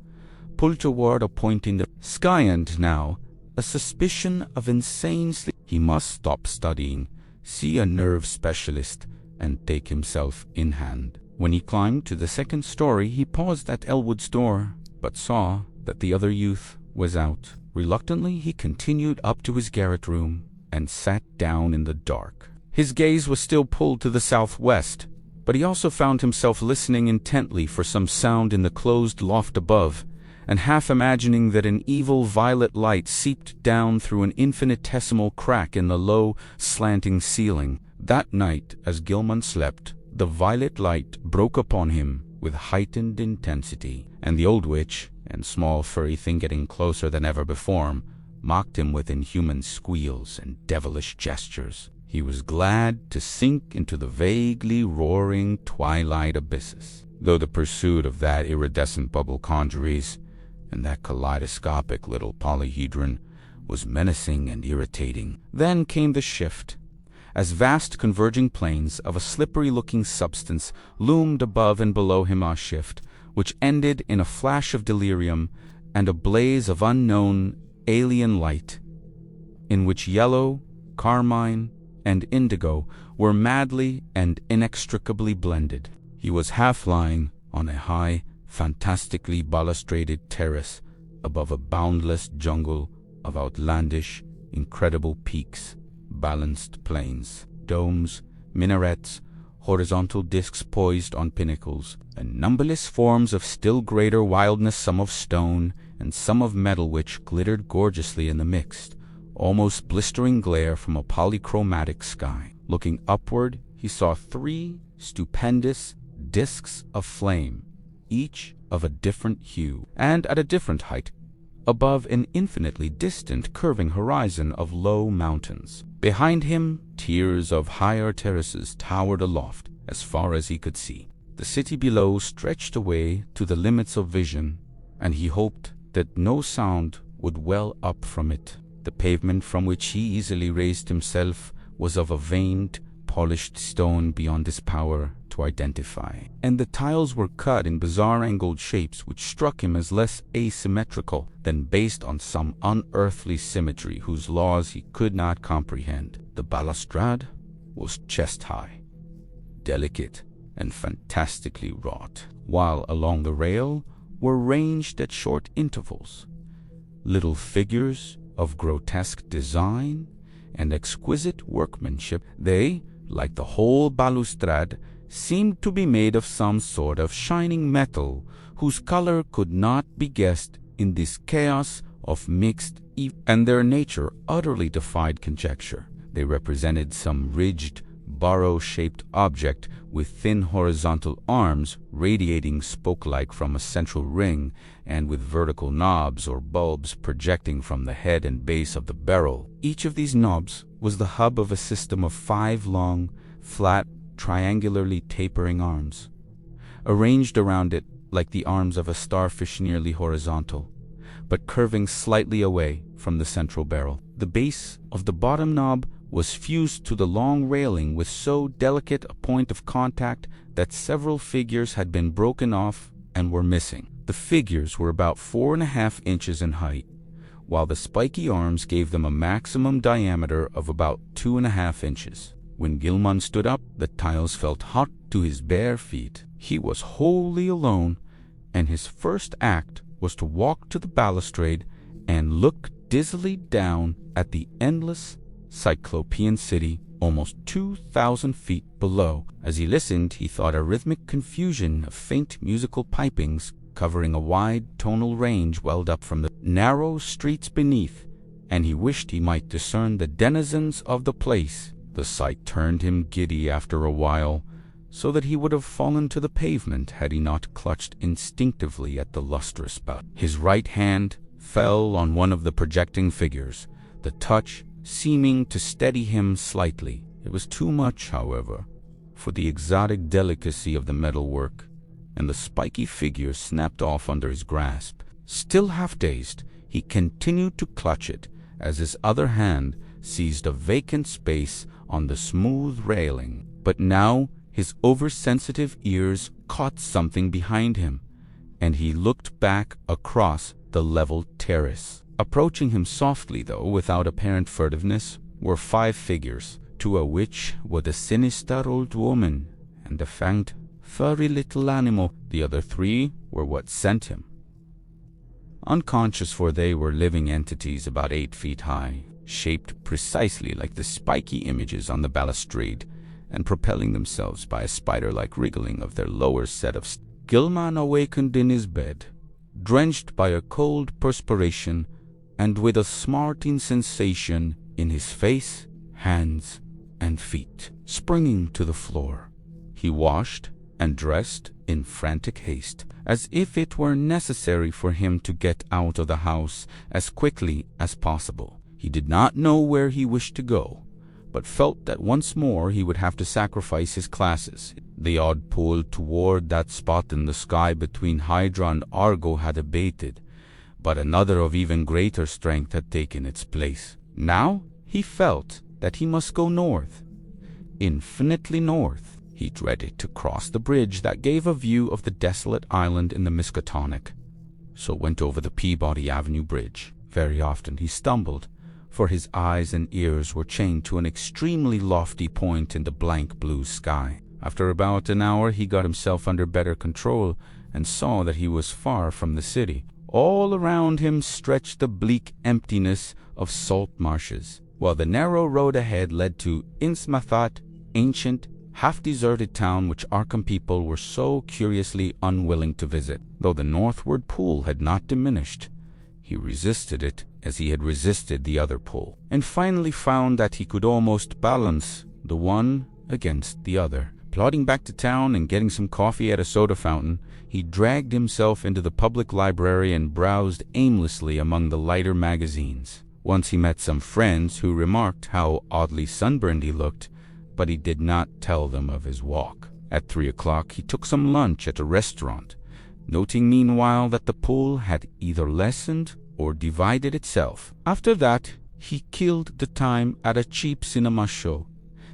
pulled toward a point in the sky, and now a suspicion of insane sleep. He must stop studying, see a nerve specialist, and take himself in hand. When he climbed to the second story, he paused at Elwood's door, but saw that the other youth was out. Reluctantly, he continued up to his garret room and sat down in the dark. His gaze was still pulled to the southwest, but he also found himself listening intently for some sound in the closed loft above, and half imagining that an evil violet light seeped down through an infinitesimal crack in the low, slanting ceiling. That night, as Gilman slept, the violet light broke upon him with heightened intensity, and the old witch, and small furry thing getting closer than ever before, mocked him with inhuman squeals and devilish gestures. He was glad to sink into the vaguely roaring twilight abysses, though the pursuit of that iridescent bubble congeries and that kaleidoscopic little polyhedron was menacing and irritating. Then came the shift, as vast converging planes of a slippery-looking substance loomed above and below him, a shift which ended in a flash of delirium and a blaze of unknown alien light, in which yellow, carmine, and indigo were madly and inextricably blended. He was half lying on a high, fantastically balustraded terrace above a boundless jungle of outlandish, incredible peaks, balanced plains, domes, minarets, horizontal discs poised on pinnacles, and numberless forms of still greater wildness, some of stone and some of metal, which glittered gorgeously in the mixed, almost blistering glare from a polychromatic sky. Looking upward, he saw 3 stupendous discs of flame, each of a different hue and at a different height, above an infinitely distant curving horizon of low mountains. Behind him, tiers of higher terraces towered aloft as far as he could see. The city below stretched away to the limits of vision, and he hoped that no sound would well up from it. The pavement from which he easily raised himself was of a veined, polished stone beyond his power to identify, and the tiles were cut in bizarre angled shapes which struck him as less asymmetrical than based on some unearthly symmetry whose laws he could not comprehend. The balustrade was chest-high, delicate and fantastically wrought, while along the rail were ranged at short intervals little figures of grotesque design and exquisite workmanship. They, like the whole balustrade, seemed to be made of some sort of shining metal whose color could not be guessed in this chaos of mixed and their nature utterly defied conjecture. They represented some ridged, burrow-shaped object with thin horizontal arms radiating spoke-like from a central ring and with vertical knobs or bulbs projecting from the head and base of the barrel. Each of these knobs was the hub of a system of 5 long, flat, triangularly tapering arms, arranged around it like the arms of a starfish, nearly horizontal, but curving slightly away from the central barrel. The base of the bottom knob was fused to the long railing with so delicate a point of contact that several figures had been broken off and were missing. The figures were about 4.5 inches in height, while the spiky arms gave them a maximum diameter of about 2.5 inches. When Gilman stood up, the tiles felt hot to his bare feet. He was wholly alone, and his first act was to walk to the balustrade and look dizzily down at the endless Cyclopean city almost 2,000 feet below. As he listened, he thought a rhythmic confusion of faint musical pipings covering a wide tonal range welled up from the narrow streets beneath, and he wished he might discern the denizens of the place. The sight turned him giddy after a while, so that he would have fallen to the pavement had he not clutched instinctively at the lustrous belt. His right hand fell on one of the projecting figures, the touch seeming to steady him slightly. It was too much, however, for the exotic delicacy of the metalwork, and the spiky figure snapped off under his grasp. Still half dazed, he continued to clutch it as his other hand seized a vacant space on the smooth railing. But now his oversensitive ears caught something behind him, and he looked back across the level terrace. Approaching him softly, though without apparent furtiveness, were 5 figures, 2 of which were the sinister old woman and the fanged, furry little animal. The other 3 were what sent him. Unconscious, for they were living entities about 8 feet high, shaped precisely like the spiky images on the balustrade, and propelling themselves by a spider-like wriggling of their lower set of Gilman awakened in his bed, drenched by a cold perspiration, and with a smarting sensation in his face, hands, and feet. Springing to the floor, he washed and dressed in frantic haste, as if it were necessary for him to get out of the house as quickly as possible. He did not know where he wished to go, but felt that once more he would have to sacrifice his classes. The odd pull toward that spot in the sky between Hydra and Argo had abated, but another of even greater strength had taken its place. Now he felt that he must go north, infinitely north. He dreaded to cross the bridge that gave a view of the desolate island in the Miskatonic, so went over the Peabody Avenue Bridge. Very often he stumbled, for his eyes and ears were chained to an extremely lofty point in the blank blue sky. After about an hour he got himself under better control and saw that he was far from the city. All around him stretched the bleak emptiness of salt marshes, while the narrow road ahead led to Innsmouth, ancient, half-deserted town which Arkham people were so curiously unwilling to visit. Though the northward pull had not diminished, he resisted it as he had resisted the other pull, and finally found that he could almost balance the one against the other. Plodding back to town and getting some coffee at a soda fountain, he dragged himself into the public library and browsed aimlessly among the lighter magazines. Once he met some friends who remarked how oddly sunburned he looked, but he did not tell them of his walk. At 3 o'clock he took some lunch at a restaurant, noting meanwhile that the pull had either lessened or divided itself. After that, he killed the time at a cheap cinema show,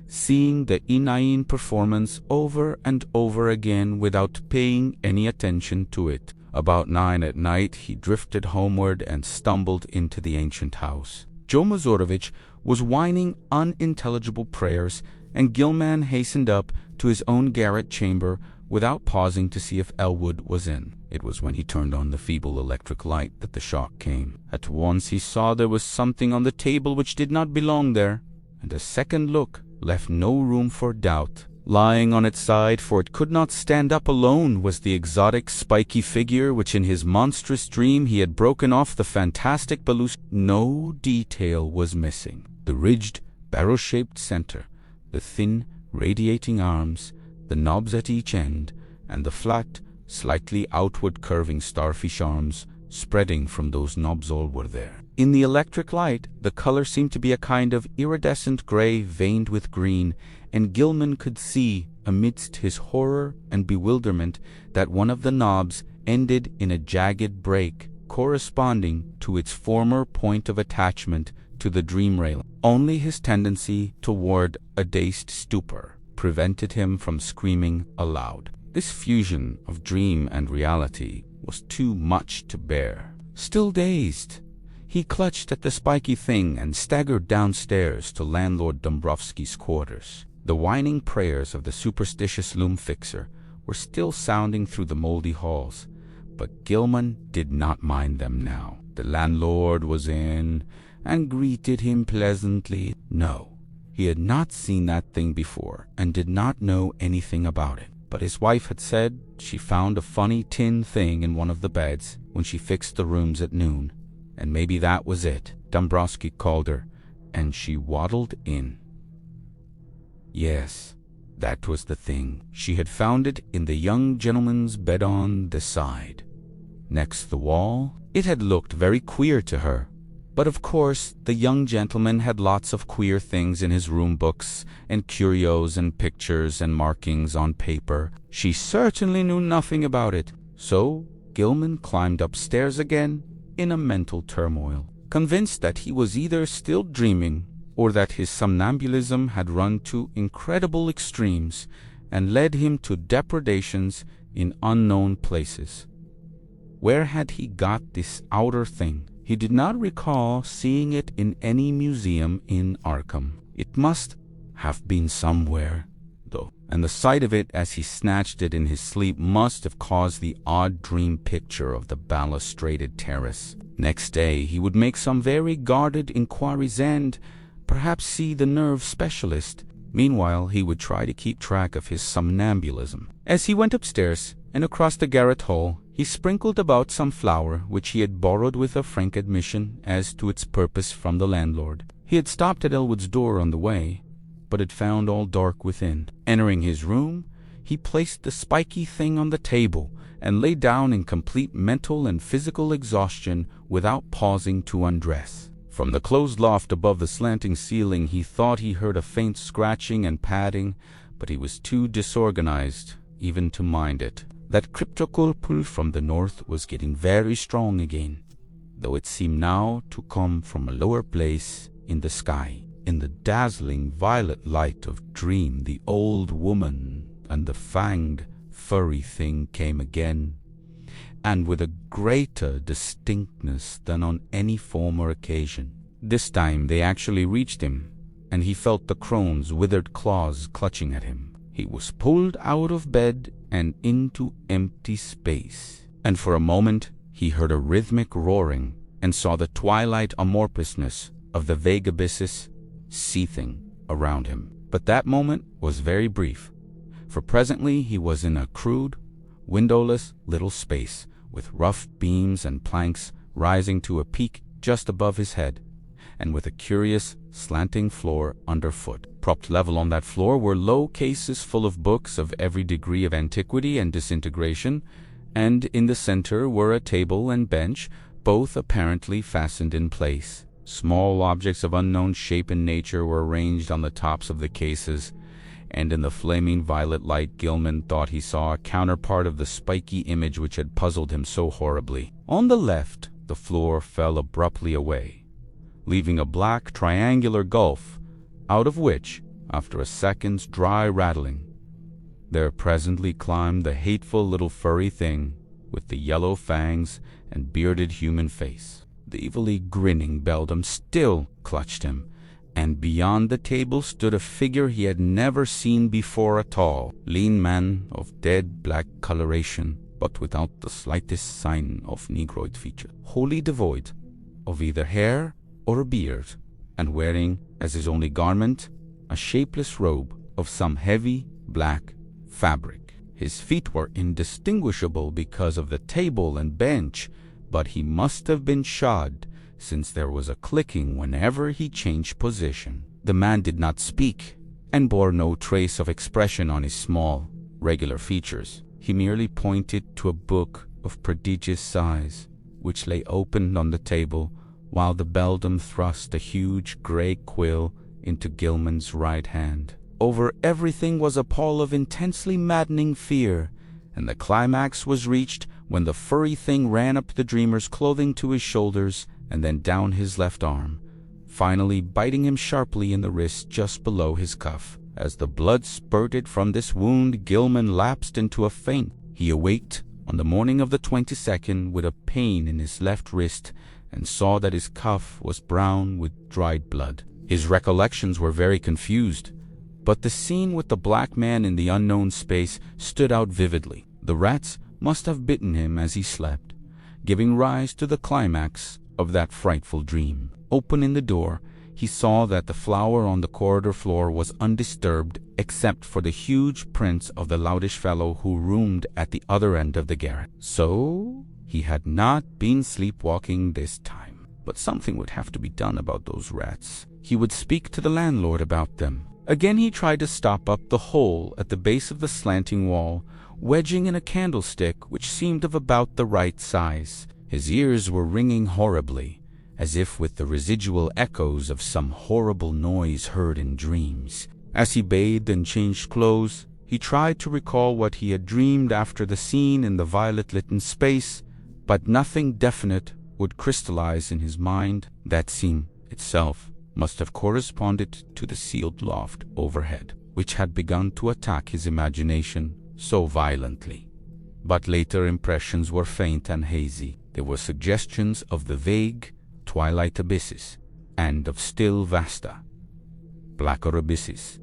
seeing the inane performance over and over again without paying any attention to it. About 9 at night, he drifted homeward and stumbled into the ancient house. Joe Mazurovich was whining unintelligible prayers, and Gilman hastened up to his own garret chamber without pausing to see if Elwood was in. It was when he turned on the feeble electric light that the shock came. At once he saw there was something on the table which did not belong there, and a second look left no room for doubt. Lying on its side, for it could not stand up alone, was the exotic spiky figure which in his monstrous dream he had broken off the fantastic balustrade. No detail was missing. The ridged, barrel-shaped center, the thin, radiating arms, the knobs at each end, and the flat, slightly outward curving starfish arms spreading from those knobs, all were there. In the electric light, the color seemed to be a kind of iridescent gray veined with green, and Gilman could see, amidst his horror and bewilderment, that one of the knobs ended in a jagged break corresponding to its former point of attachment to the dream railing. Only his tendency toward a dazed stupor prevented him from screaming aloud. This fusion of dream and reality was too much to bear. Still dazed, he clutched at the spiky thing and staggered downstairs to landlord Dombrowski's quarters. The whining prayers of the superstitious loom fixer were still sounding through the moldy halls, but Gilman did not mind them now. The landlord was in and greeted him pleasantly. No, he had not seen that thing before and did not know anything about it. But his wife had said she found a funny tin thing in one of the beds when she fixed the rooms at noon, and maybe that was it. Dombrowski called her, and she waddled in. Yes, that was the thing. She had found it in the young gentleman's bed on the side, next the wall. It had looked very queer to her, but of course the young gentleman had lots of queer things in his room books, and curios and pictures and markings on paper. She certainly knew nothing about it, so Gilman climbed upstairs again in a mental turmoil, convinced that he was either still dreaming or that his somnambulism had run to incredible extremes and led him to depredations in unknown places. Where had he got this outer thing? He did not recall seeing it in any museum in Arkham. It must have been somewhere, though, and the sight of it as he snatched it in his sleep must have caused the odd dream picture of the balustraded terrace. Next day he would make some very guarded inquiries and perhaps see the nerve specialist. Meanwhile he would try to keep track of his somnambulism. As he went upstairs and across the garret hall, he sprinkled about some flour which he had borrowed with a frank admission as to its purpose from the landlord. He had stopped at Elwood's door on the way, but had found all dark within. Entering his room, he placed the spiky thing on the table and lay down in complete mental and physical exhaustion without pausing to undress. From the closed loft above the slanting ceiling he thought he heard a faint scratching and padding, but he was too disorganized even to mind it. That cryptical pull from the north was getting very strong again, though it seemed now to come from a lower place in the sky. In the dazzling violet light of dream, the old woman and the fanged, furry thing came again, and with a greater distinctness than on any former occasion. This time they actually reached him, and he felt the crone's withered claws clutching at him. He was pulled out of bed and into empty space, and for a moment he heard a rhythmic roaring and saw the twilight amorphousness of the vague abysses seething around him. But that moment was very brief. for presently he was in a crude, windowless little space, with rough beams and planks rising to a peak just above his head, and with a curious, slanting floor underfoot. Propped level on that floor were low cases full of books of every degree of antiquity and disintegration, and in the center were a table and bench, both apparently fastened in place. Small objects of unknown shape and nature were arranged on the tops of the cases, and in the flaming violet light Gilman thought he saw a counterpart of the spiky image which had puzzled him so horribly. On the left, the floor fell abruptly away, leaving a black triangular gulf, out of which, after a second's dry rattling, there presently climbed the hateful little furry thing with the yellow fangs and bearded human face. The evilly grinning beldam still clutched him, and beyond the table stood a figure he had never seen before, a tall, lean man of dead black coloration, but without the slightest sign of negroid feature, wholly devoid of either hair or a beard, and wearing, as his only garment, a shapeless robe of some heavy black fabric. His feet were indistinguishable because of the table and bench, but he must have been shod, since there was a clicking whenever he changed position. The man did not speak, and bore no trace of expression on his small, regular features. He merely pointed to a book of prodigious size, which lay open on the table, while the beldam thrust a huge gray quill into Gilman's right hand. Over everything was a pall of intensely maddening fear, and the climax was reached when the furry thing ran up the dreamer's clothing to his shoulders and then down his left arm, finally biting him sharply in the wrist just below his cuff. As the blood spurted from this wound, Gilman lapsed into a faint. He awaked on the morning of the 22nd with a pain in his left wrist and saw that his cuff was brown with dried blood. His recollections were very confused, but the scene with the black man in the unknown space stood out vividly. The rats must have bitten him as he slept, giving rise to the climax of that frightful dream. Opening the door, he saw that the floor on the corridor floor was undisturbed except for the huge prints of the loutish fellow who roomed at the other end of the garret. So he had not been sleepwalking this time. But something would have to be done about those rats. He would speak to the landlord about them. Again he tried to stop up the hole at the base of the slanting wall, wedging in a candlestick which seemed of about the right size. His ears were ringing horribly, as if with the residual echoes of some horrible noise heard in dreams. As he bathed and changed clothes, he tried to recall what he had dreamed after the scene in the violet-lit space, but nothing definite would crystallize in his mind. That scene itself must have corresponded to the sealed loft overhead, which had begun to attack his imagination so violently. But later impressions were faint and hazy. There were suggestions of the vague, twilight abysses, and of still vasta, blacker abysses,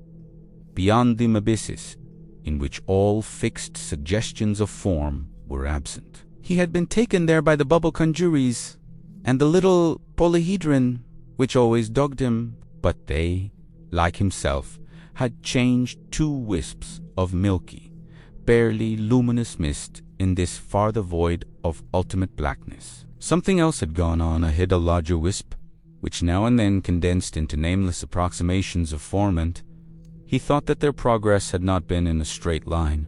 beyond them abysses, in which all fixed suggestions of form were absent. He had been taken there by the bubble conjuries, and the little polyhedron, which always dogged him, but they, like himself, had changed to wisps of milky, barely luminous mist in this farther void of ultimate blackness. Something else had gone on ahead, a larger wisp, which now and then condensed into nameless approximations of formant. He thought that their progress had not been in a straight line,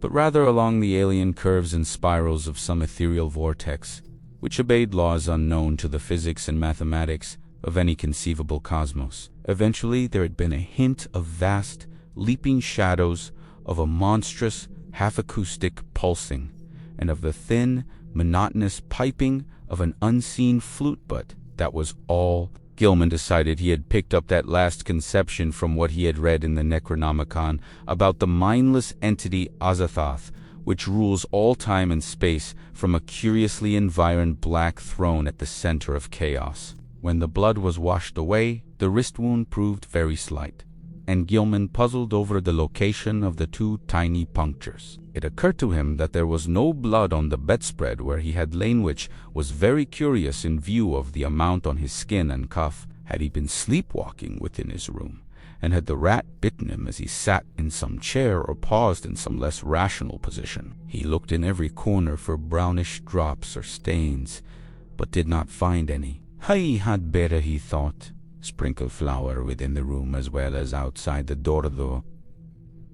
but rather along the alien curves and spirals of some ethereal vortex, which obeyed laws unknown to the physics and mathematics of any conceivable cosmos. Eventually there had been a hint of vast, leaping shadows, of a monstrous, half-acoustic pulsing, and of the thin, monotonous piping of an unseen flute, but that was all. Gilman decided he had picked up that last conception from what he had read in the Necronomicon about the mindless entity Azathoth, which rules all time and space from a curiously environed black throne at the center of chaos. When the blood was washed away, the wrist wound proved very slight, and Gilman puzzled over the location of the two tiny punctures. It occurred to him that there was no blood on the bedspread where he had lain, which was very curious in view of the amount on his skin and cuff. Had he been sleepwalking within his room? and had the rat bitten him as he sat in some chair or paused in some less rational position. He looked in every corner for brownish drops or stains, but did not find any. "I had better," he thought, "sprinkle flour within the room as well as outside the door, though."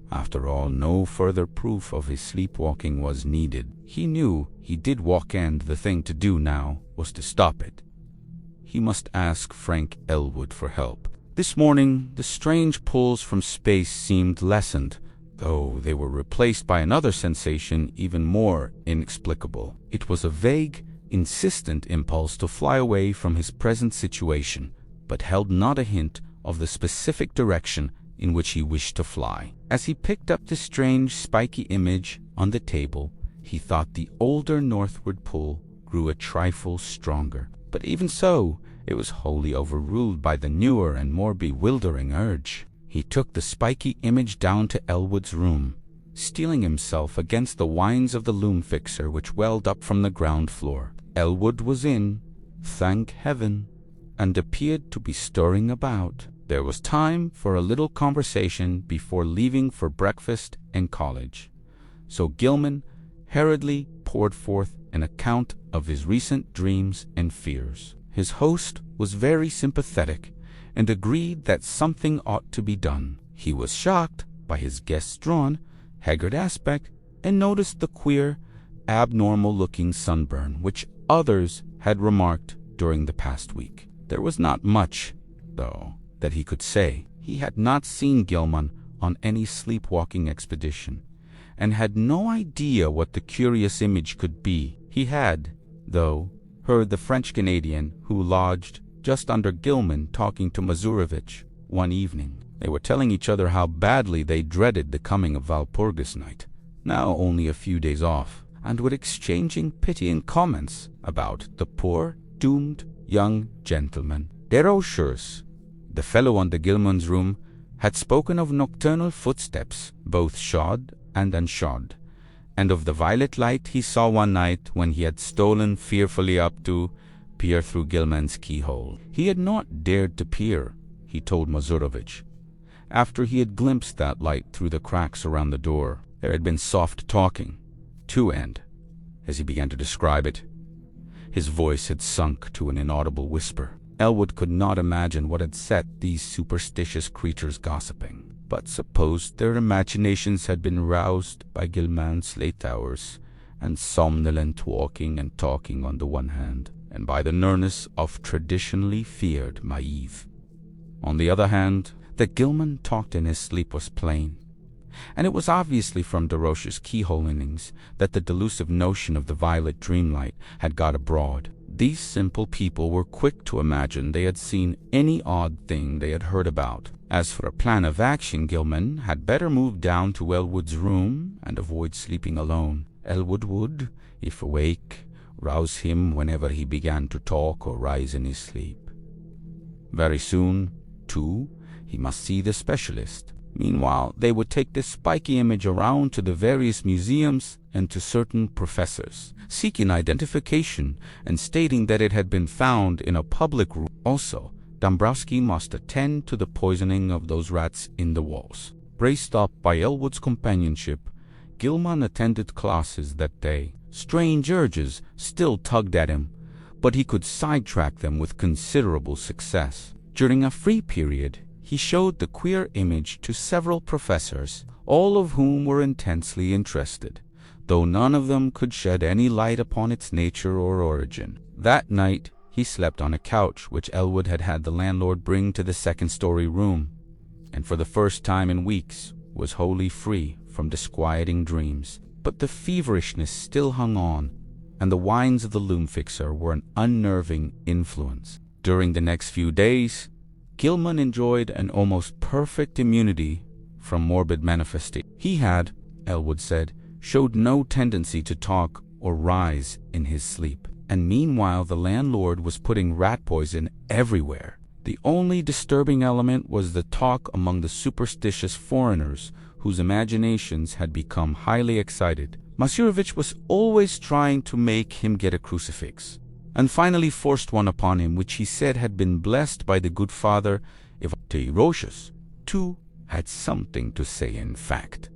After all, no further proof of his sleepwalking was needed. He knew he did walk, and the thing to do now was to stop it. He must ask Frank Elwood for help. This morning, the strange pulls from space seemed lessened, though they were replaced by another sensation even more inexplicable. It was a vague, insistent impulse to fly away from his present situation, but held not a hint of the specific direction in which he wished to fly. As he picked up the strange, spiky image on the table, he thought the older northward pull grew a trifle stronger. But even so, it was wholly overruled by the newer and more bewildering urge. He took the spiky image down to Elwood's room, steeling himself against the winds of the loom fixer which welled up from the ground floor. Elwood was in, thank heaven, and appeared to be stirring about. There was time for a little conversation before leaving for breakfast and college, so Gilman hurriedly poured forth an account of his recent dreams and fears. His host was very sympathetic and agreed that something ought to be done. He was shocked by his guest's drawn, haggard aspect and noticed the queer, abnormal-looking sunburn which others had remarked during the past week. There was not much, though, that he could say. He had not seen Gilman on any sleepwalking expedition, and had no idea what the curious image could be. He had, though, heard the French-Canadian who lodged just under Gilman talking to Mazurovich one evening. They were telling each other how badly they dreaded the coming of Walpurgis night, now only a few days off, and were exchanging pitying comments about the poor, doomed young gentleman. Desrochers, the fellow under Gilman's room, had spoken of nocturnal footsteps, both shod and unshod, and of the violet light he saw one night when he had stolen fearfully up to peer through Gilman's keyhole. He had not dared to peer, he told Mazurovich, after he had glimpsed that light through the cracks around the door. There had been soft talking, and, as he began to describe it, his voice had sunk to an inaudible whisper. Elwood could not imagine what had set these superstitious creatures gossiping, but supposed their imaginations had been roused by Gilman's late hours and somnolent walking and talking on the one hand, and by the nearness of traditionally feared Maeve. On the other hand, that Gilman talked in his sleep was plain, and it was obviously from Desroches' keyhole innings that the delusive notion of the violet dreamlight had got abroad. These simple people were quick to imagine they had seen any odd thing they had heard about. As for a plan of action, Gilman had better move down to Elwood's room and avoid sleeping alone. Elwood would, if awake, rouse him whenever he began to talk or rise in his sleep. Very soon, too, he must see the specialist. Meanwhile, they would take this spiky image around to the various museums and to certain professors, seeking identification and stating that it had been found in a public room. Also, Dombrowski must attend to the poisoning of those rats in the walls. Braced up by Elwood's companionship, Gilman attended classes that day. Strange urges still tugged at him, but he could sidetrack them with considerable success. During a free period, he showed the queer image to several professors, all of whom were intensely interested, though none of them could shed any light upon its nature or origin. That night he slept on a couch which Elwood had had the landlord bring to the second-story room, and for the first time in weeks was wholly free from disquieting dreams. But the feverishness still hung on, and the whines of the loom fixer were an unnerving influence. During the next few days, Gilman enjoyed an almost perfect immunity from morbid manifestation. He had, Elwood said, showed no tendency to talk or rise in his sleep, and meanwhile the landlord was putting rat poison everywhere. The only disturbing element was the talk among the superstitious foreigners whose imaginations had become highly excited. Mazurovich was always trying to make him get a crucifix, and finally forced one upon him, which he said had been blessed by the good father. Desroches, too had something to say. In fact,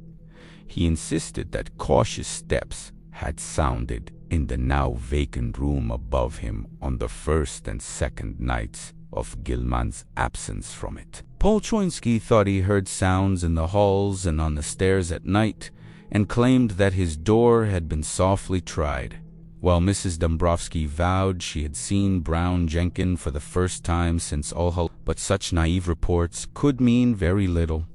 he insisted that cautious steps had sounded in the now vacant room above him on the first and second nights of Gilman's absence from it. Polchoinsky thought he heard sounds in the halls and on the stairs at night, and claimed that his door had been softly tried, while Mrs. Dombrowski vowed she had seen Brown Jenkin for the first time since all her. But such naive reports could mean very little,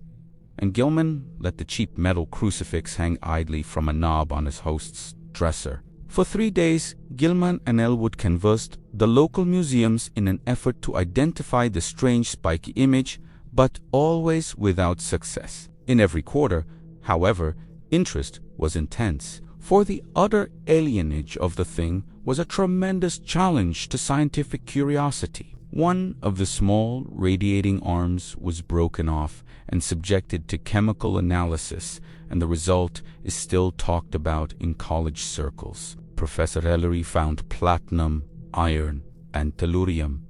and Gilman let the cheap metal crucifix hang idly from a knob on his host's dresser. For 3 days, Gilman and Elwood canvassed the local museums in an effort to identify the strange spiky image, but always without success. In every quarter, however, interest was intense, for the utter alienage of the thing was a tremendous challenge to scientific curiosity. One of the small radiating arms was broken off and subjected to chemical analysis, and the result is still talked about in college circles. Professor Ellery found platinum, iron, and tellurium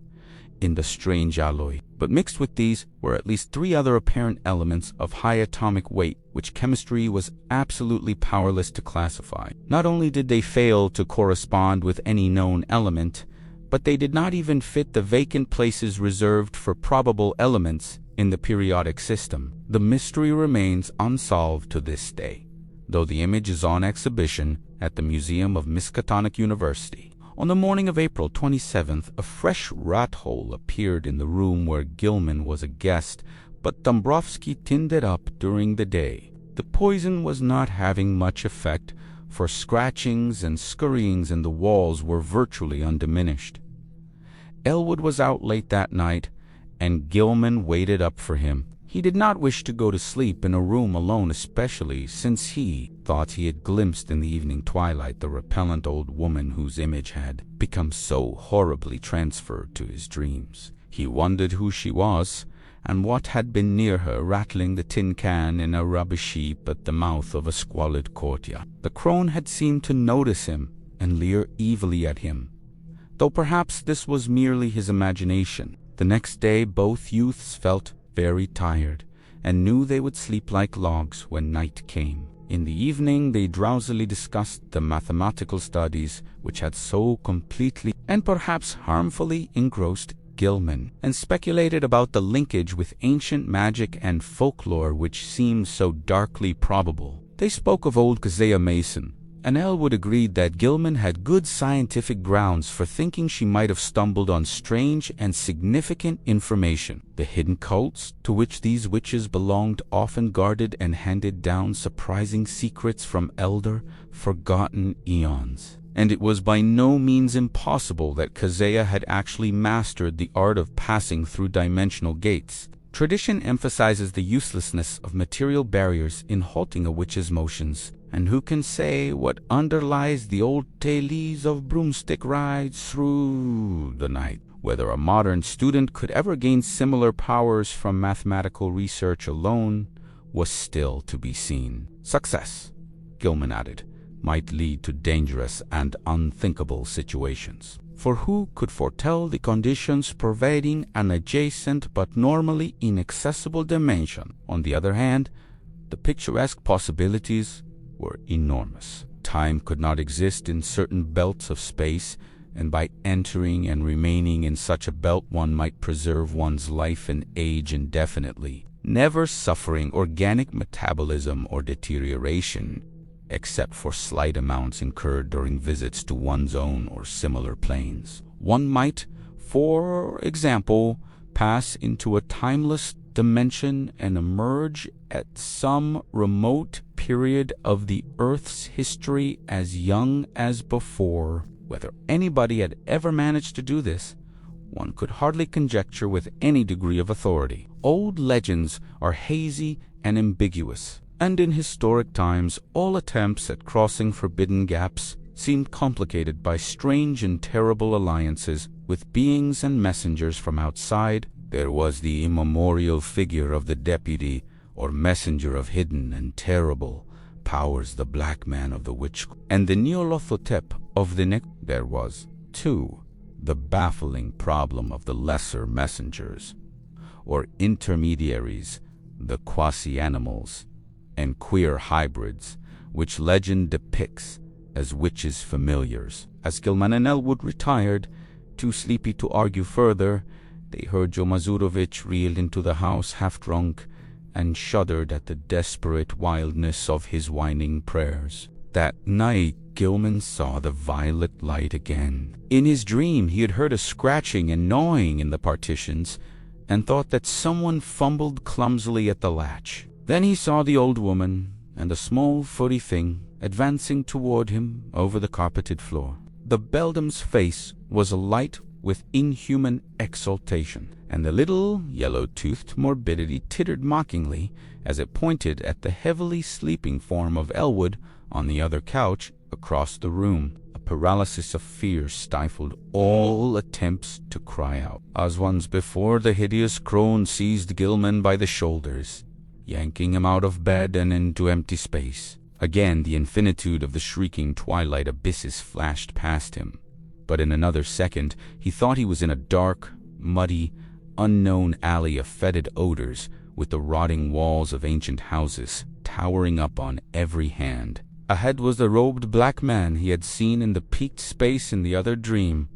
in the strange alloy, but mixed with these were at least 3 other apparent elements of high atomic weight, which chemistry was absolutely powerless to classify. Not only did they fail to correspond with any known element, but they did not even fit the vacant places reserved for probable elements in the periodic system. The mystery remains unsolved to this day, though the image is on exhibition at the Museum of Miskatonic University. On the morning of April 27th, a fresh rat hole appeared in the room where Gilman was a guest, but Dombrowski tinned it up during the day. The poison was not having much effect, for scratchings and scurryings in the walls were virtually undiminished. Elwood was out late that night, and Gilman waited up for him. He did not wish to go to sleep in a room alone, especially since he thought he had glimpsed in the evening twilight the repellent old woman whose image had become so horribly transferred to his dreams. He wondered who she was, and what had been near her rattling the tin can in a rubbish heap at the mouth of a squalid courtyard. The crone had seemed to notice him and leer evilly at him, though perhaps this was merely his imagination. The next day both youths felt very tired, and knew they would sleep like logs when night came. In the evening they drowsily discussed the mathematical studies which had so completely and perhaps harmfully engrossed Gilman, and speculated about the linkage with ancient magic and folklore which seemed so darkly probable. They spoke of old Keziah Mason, and Elwood agreed that Gilman had good scientific grounds for thinking she might have stumbled on strange and significant information. The hidden cults to which these witches belonged often guarded and handed down surprising secrets from elder, forgotten eons. And it was by no means impossible that Keziah had actually mastered the art of passing through dimensional gates. Tradition emphasizes the uselessness of material barriers in halting a witch's motions, and who can say what underlies the old tales of broomstick rides through the night? Whether a modern student could ever gain similar powers from mathematical research alone was still to be seen. Success, Gilman added, might lead to dangerous and unthinkable situations. For who could foretell the conditions pervading an adjacent but normally inaccessible dimension? On the other hand, the picturesque possibilities were enormous. Time could not exist in certain belts of space, and by entering and remaining in such a belt one might preserve one's life and age indefinitely, never suffering organic metabolism or deterioration, except for slight amounts incurred during visits to one's own or similar planes. One might, for example, pass into a timeless dimension and emerge at some remote period of the Earth's history as young as before. Whether anybody had ever managed to do this, one could hardly conjecture with any degree of authority. Old legends are hazy and ambiguous, and in historic times all attempts at crossing forbidden gaps seemed complicated by strange and terrible alliances with beings and messengers from outside. There was the immemorial figure of the deputy or messenger of hidden and terrible powers, the black man of the witch, and the Nyarlathotep of the neck. There was, too, the baffling problem of the lesser messengers, or intermediaries, the quasi-animals and queer hybrids which legend depicts as witches' familiars. As Gilman and Elwood retired, too sleepy to argue further, they heard Joe Mazurovich reel into the house half-drunk and shuddered at the desperate wildness of his whining prayers. That night, Gilman saw the violet light again. In his dream, he had heard a scratching and gnawing in the partitions and thought that someone fumbled clumsily at the latch. Then he saw the old woman and a small furry thing advancing toward him over the carpeted floor. The beldam's face was alight with inhuman exultation, and the little yellow-toothed morbidity tittered mockingly as it pointed at the heavily sleeping form of Elwood on the other couch across the room. A paralysis of fear stifled all attempts to cry out. As once before, the hideous crone seized Gilman by the shoulders, yanking him out of bed and into empty space. Again, the infinitude of the shrieking twilight abysses flashed past him. But in another second, he thought he was in a dark, muddy, unknown alley of fetid odors, with the rotting walls of ancient houses towering up on every hand. Ahead was the robed black man he had seen in the peaked space in the other dream,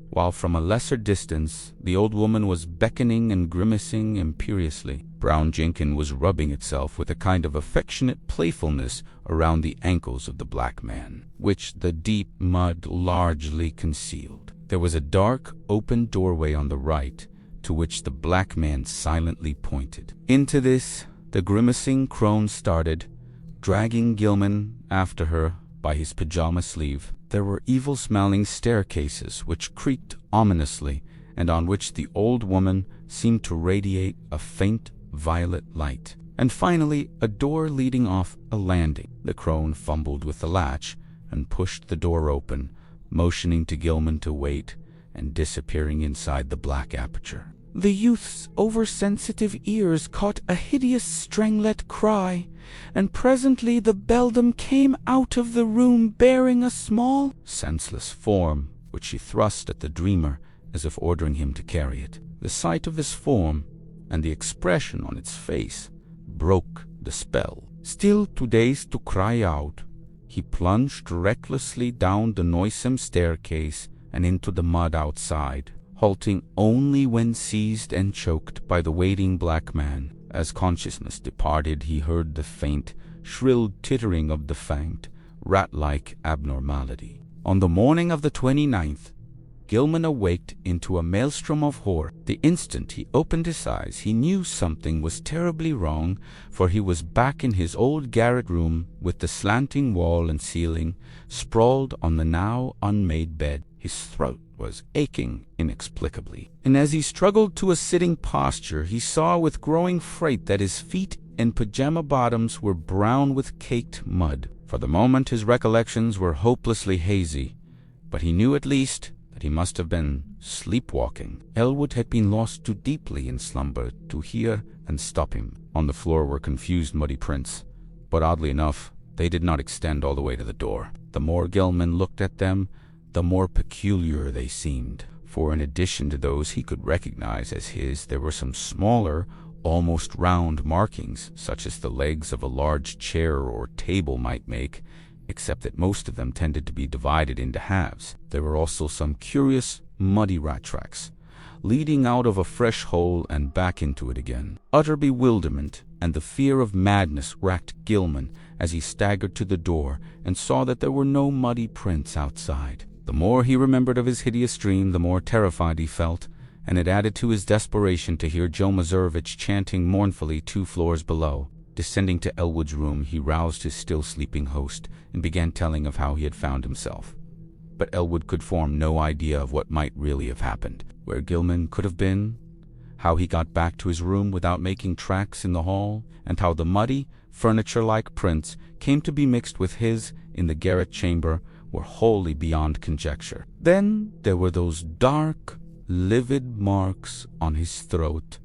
while from a lesser distance the old woman was beckoning and grimacing imperiously. Brown Jenkin was rubbing itself with a kind of affectionate playfulness around the ankles of the black man, which the deep mud largely concealed. There was a dark, open doorway on the right, to which the black man silently pointed. Into this the grimacing crone started, dragging Gilman after her by his pajama sleeve. There were evil-smelling staircases which creaked ominously, and on which the old woman seemed to radiate a faint violet light. And finally, a door leading off a landing. The crone fumbled with the latch and pushed the door open, motioning to Gilman to wait, and disappearing inside the black aperture. The youth's oversensitive ears caught a hideous stranglet cry, and presently the beldam came out of the room bearing a small, senseless form, which she thrust at the dreamer as if ordering him to carry it. The sight of this form and the expression on its face broke the spell. Still too dazed to cry out, he plunged recklessly down the noisome staircase and into the mud outside, halting only when seized and choked by the waiting black man. As consciousness departed, he heard the faint, shrill tittering of the fanged, rat-like abnormality. On the morning of the 29th, Gilman awaked into a maelstrom of horror. The instant he opened his eyes, he knew something was terribly wrong, for he was back in his old garret room with the slanting wall and ceiling, sprawled on the now unmade bed. His throat was aching inexplicably, and as he struggled to a sitting posture, he saw with growing fright that his feet and pajama bottoms were brown with caked mud. For the moment his recollections were hopelessly hazy, but he knew at least that he must have been sleepwalking. Elwood had been lost too deeply in slumber to hear and stop him. On the floor were confused muddy prints, but oddly enough, they did not extend all the way to the door. The more Gilman looked at them, the more peculiar they seemed, for in addition to those he could recognize as his, there were some smaller, almost round markings, such as the legs of a large chair or table might make, except that most of them tended to be divided into halves. There were also some curious, muddy rat tracks, leading out of a fresh hole and back into it again. Utter bewilderment and the fear of madness racked Gilman as he staggered to the door and saw that there were no muddy prints outside. The more he remembered of his hideous dream, the more terrified he felt, and it added to his desperation to hear Joe Mazurovich chanting mournfully 2 floors below. Descending to Elwood's room, he roused his still sleeping host and began telling of how he had found himself. But Elwood could form no idea of what might really have happened, where Gilman could have been, how he got back to his room without making tracks in the hall, and how the muddy, furniture-like prints came to be mixed with his in the garret chamber were wholly beyond conjecture. Then there were those dark, livid marks on his throat,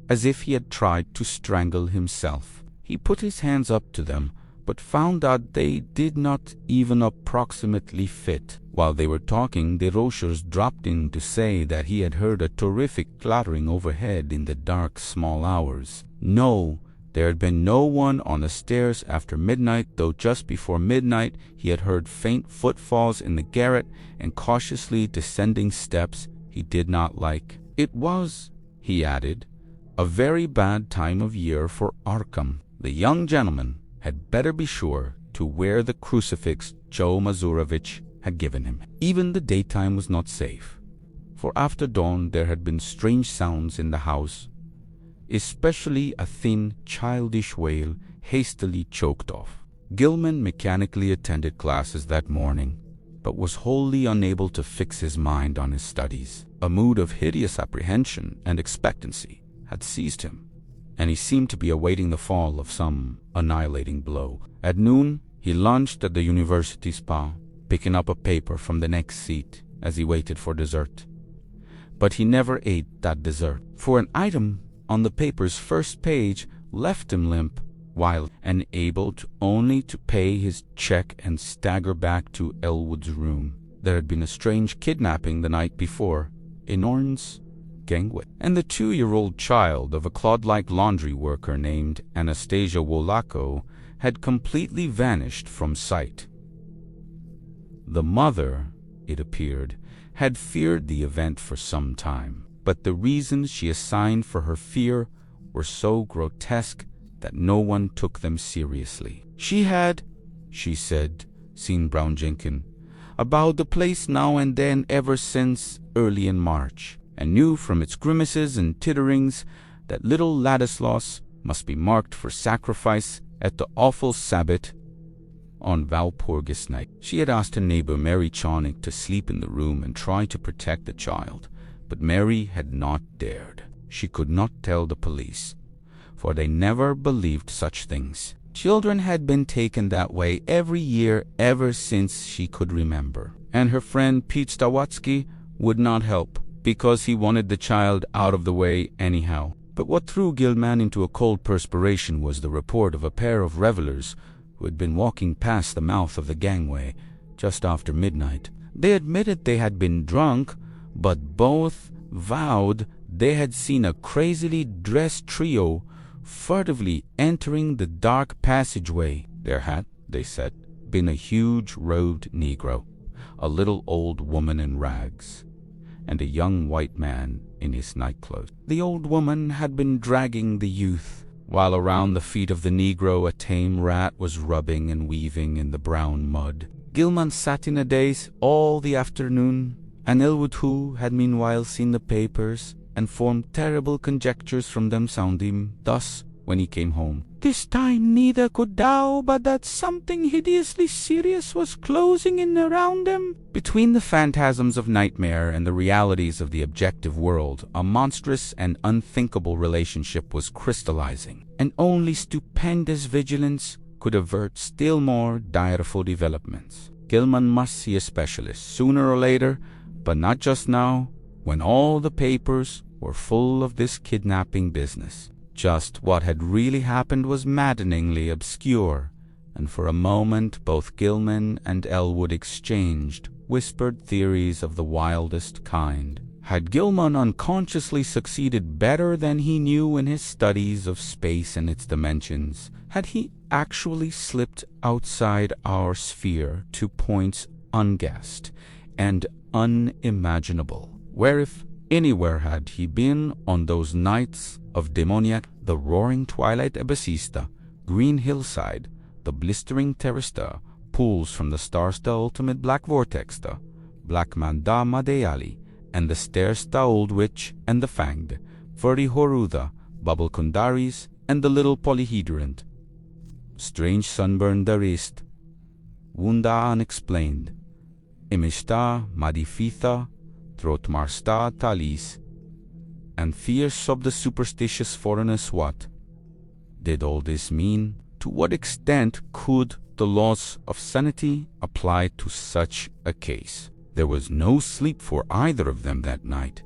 as if he had tried to strangle himself. He put his hands up to them, but found out they did not even approximately fit. While they were talking, the Rochers dropped in to say that he had heard a terrific clattering overhead in the dark small hours. No, There had been no one on the stairs after midnight, though just before midnight he had heard faint footfalls in the garret and cautiously descending steps he did not like. It was, he added, a very bad time of year for Arkham. The young gentleman had better be sure to wear the crucifix Joe Mazurovich had given him. Even the daytime was not safe, for after dawn there had been strange sounds in the house, especially a thin, childish wail hastily choked off. Gilman mechanically attended classes that morning, but was wholly unable to fix his mind on his studies. A mood of hideous apprehension and expectancy had seized him, and he seemed to be awaiting the fall of some annihilating blow. At noon, he lunched at the university spa, picking up a paper from the next seat as he waited for dessert. But he never ate that dessert, for an item on the paper's first page left him limp, while unable only to pay his check and stagger back to Elwood's room. There had been a strange kidnapping the night before in Orne's gangway, and the 2-year-old child of a clod-like laundry worker named Anastasia Wolako had completely vanished from sight. The mother, it appeared, had feared the event for some time, but the reasons she assigned for her fear were so grotesque that no one took them seriously. She had, she said, seen Brown Jenkin about the place now and then ever since early in March, and knew from its grimaces and titterings that little Ladislaus must be marked for sacrifice at the awful Sabbath on Walpurgis night. She had asked her neighbor Mary Chonick to sleep in the room and try to protect the child, but Mary had not dared. She could not tell the police, for they never believed such things. Children had been taken that way every year ever since she could remember, and her friend Pete Stawatsky would not help, because he wanted the child out of the way anyhow. But what threw Gilman into a cold perspiration was the report of a pair of revelers who had been walking past the mouth of the gangway just after midnight. They admitted they had been drunk, but both vowed they had seen a crazily dressed trio furtively entering the dark passageway. There had, they said, been a huge robed Negro, a little old woman in rags, and a young white man in his nightclothes. The old woman had been dragging the youth, while around the feet of the Negro a tame rat was rubbing and weaving in the brown mud. Gilman sat in a daze all the afternoon, and Elwood, who had meanwhile seen the papers and formed terrible conjectures from them, sound him thus when he came home. This time neither could doubt but that something hideously serious was closing in around them. Between the phantasms of nightmare and the realities of the objective world, a monstrous and unthinkable relationship was crystallizing, and only stupendous vigilance could avert still more direful developments. Gilman must see a specialist sooner or later, but not just now, when all the papers were full of this kidnapping business. Just what had really happened was maddeningly obscure, and for a moment both Gilman and Elwood exchanged whispered theories of the wildest kind. Had Gilman unconsciously succeeded better than he knew in his studies of space and its dimensions? Had he actually slipped outside our sphere to points unguessed and unimaginable? Where, if anywhere, had he been on those nights of demoniac, the roaring twilight abyssista, green hillside, the blistering terrasta, pools from the starsta ultimate black vortexta, black manda madeali, and the stairsta old witch and the fanged, furry horuda, bubble kundaris, and the little polyhedrant, strange sunburned darist, wunda unexplained, imishta madifitha, Trotmarsta talis, and fierce of the superstitious foreigners. What did all this mean? To what extent could the laws of sanity apply to such a case? There was no sleep for either of them that night,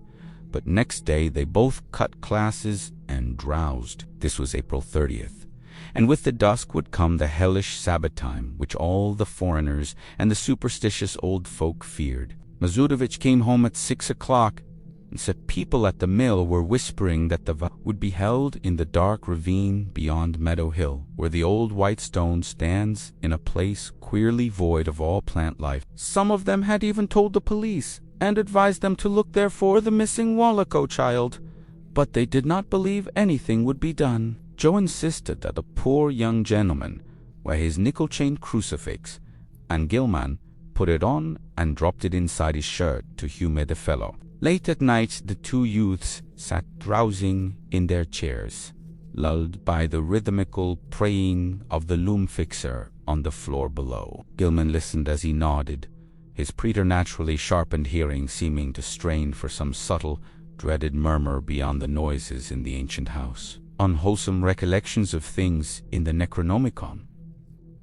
but next day they both cut classes and drowsed. This was April 30th, and with the dusk would come the hellish Sabbath time, which all the foreigners and the superstitious old folk feared. Mazurovich came home at 6 o'clock, and said people at the mill were whispering that the vow would be held in the dark ravine beyond Meadow Hill, where the old white stone stands in a place queerly void of all plant life. Some of them had even told the police and advised them to look there for the missing Wallaco child, but they did not believe anything would be done. Joe insisted that a poor young gentleman wear his nickel-chain crucifix, and Gilman put it on and dropped it inside his shirt to humor the fellow. Late at night, the two youths sat drowsing in their chairs, lulled by the rhythmical praying of the loom fixer on the floor below. Gilman listened as he nodded, his preternaturally sharpened hearing seeming to strain for some subtle, dreaded murmur beyond the noises in the ancient house. Unwholesome recollections of things in the Necronomicon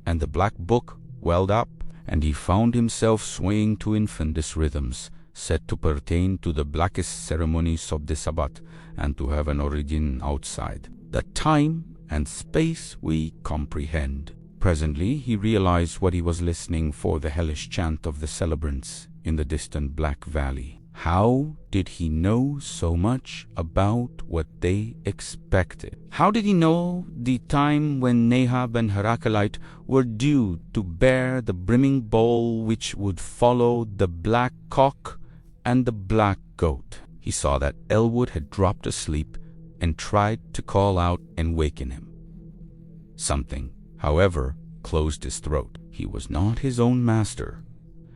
and the Black Book welled up, and he found himself swaying to infandous rhythms said to pertain to the blackest ceremonies of the Sabbath and to have an origin outside the time and space we comprehend. Presently he realized what he was listening for, the hellish chant of the celebrants in the distant Black Valley. How did he know so much about what they expected? How did he know the time when Nahab and Heraclite were due to bear the brimming bowl which would follow the black cock and the black goat? He saw that Elwood had dropped asleep and tried to call out and waken him. Something, however, closed his throat. He was not his own master.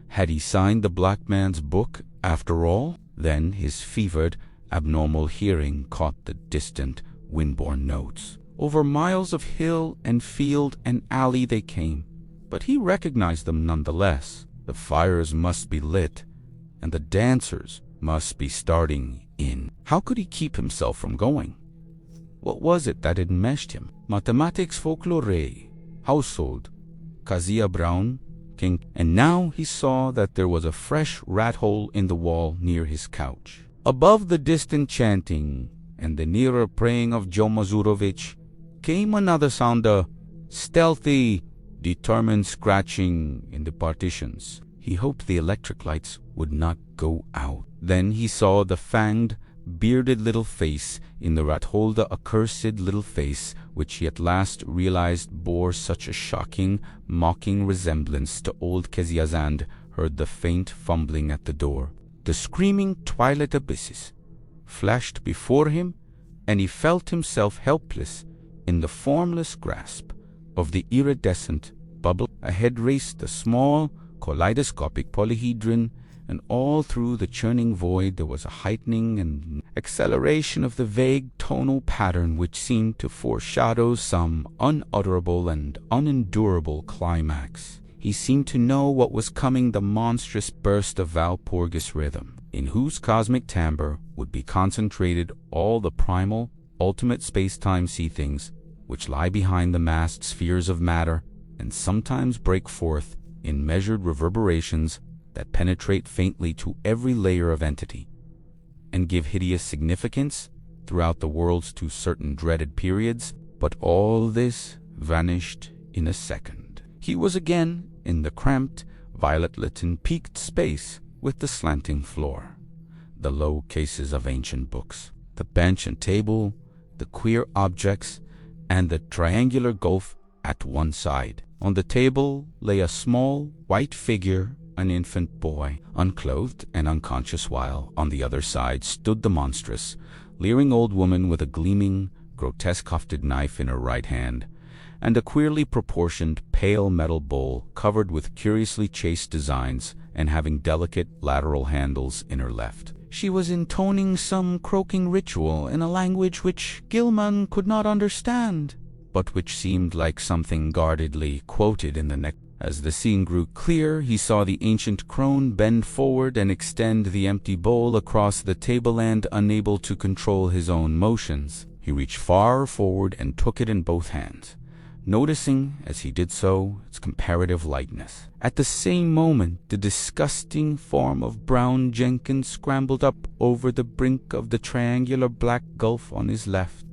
Had he signed the black man's book after all? Then his fevered, abnormal hearing caught the distant, wind-borne notes. Over miles of hill and field and alley they came, but he recognized them nonetheless. The fires must be lit, and the dancers must be starting in. How could he keep himself from going? What was it that enmeshed him? Mathematics, folklore, household, Kazia Brown, King, and now he saw that there was a fresh rat hole in the wall near his couch. Above the distant chanting and the nearer praying of Joe Mazurovich came another sound, a stealthy, determined scratching in the partitions. He hoped the electric lights would not go out. Then he saw the fanged, bearded little face in the rat hole, the accursed little face which he at last realized bore such a shocking, mocking resemblance to old Keziazand. Heard the faint fumbling at the door. The screaming twilight abysses flashed before him, and he felt himself helpless in the formless grasp of the iridescent bubble. Ahead raced the small, kaleidoscopic polyhedron, and all through the churning void there was a heightening and acceleration of the vague tonal pattern which seemed to foreshadow some unutterable and unendurable climax. He seemed to know what was coming, the monstrous burst of Valpurgis rhythm, in whose cosmic timbre would be concentrated all the primal, ultimate space-time sea-things which lie behind the massed spheres of matter and sometimes break forth in measured reverberations that penetrate faintly to every layer of entity and give hideous significance throughout the worlds to certain dreaded periods. But all this vanished in a second. He was again in the cramped, violet-lit and peaked space with the slanting floor, the low cases of ancient books, the bench and table, the queer objects, and the triangular gulf at one side. On the table lay a small, white figure, an infant boy, unclothed and unconscious, while on the other side stood the monstrous, leering old woman with a gleaming, grotesque-hafted knife in her right hand, and a queerly proportioned, pale metal bowl covered with curiously chased designs and having delicate lateral handles in her left. She was intoning some croaking ritual in a language which Gilman could not understand, but which seemed like something guardedly quoted in the neck. As the scene grew clear, he saw the ancient crone bend forward and extend the empty bowl across the table, and, unable to control his own motions, he reached far forward and took it in both hands, noticing as he did so its comparative lightness. At the same moment, the disgusting form of Brown Jenkins scrambled up over the brink of the triangular black gulf on his left.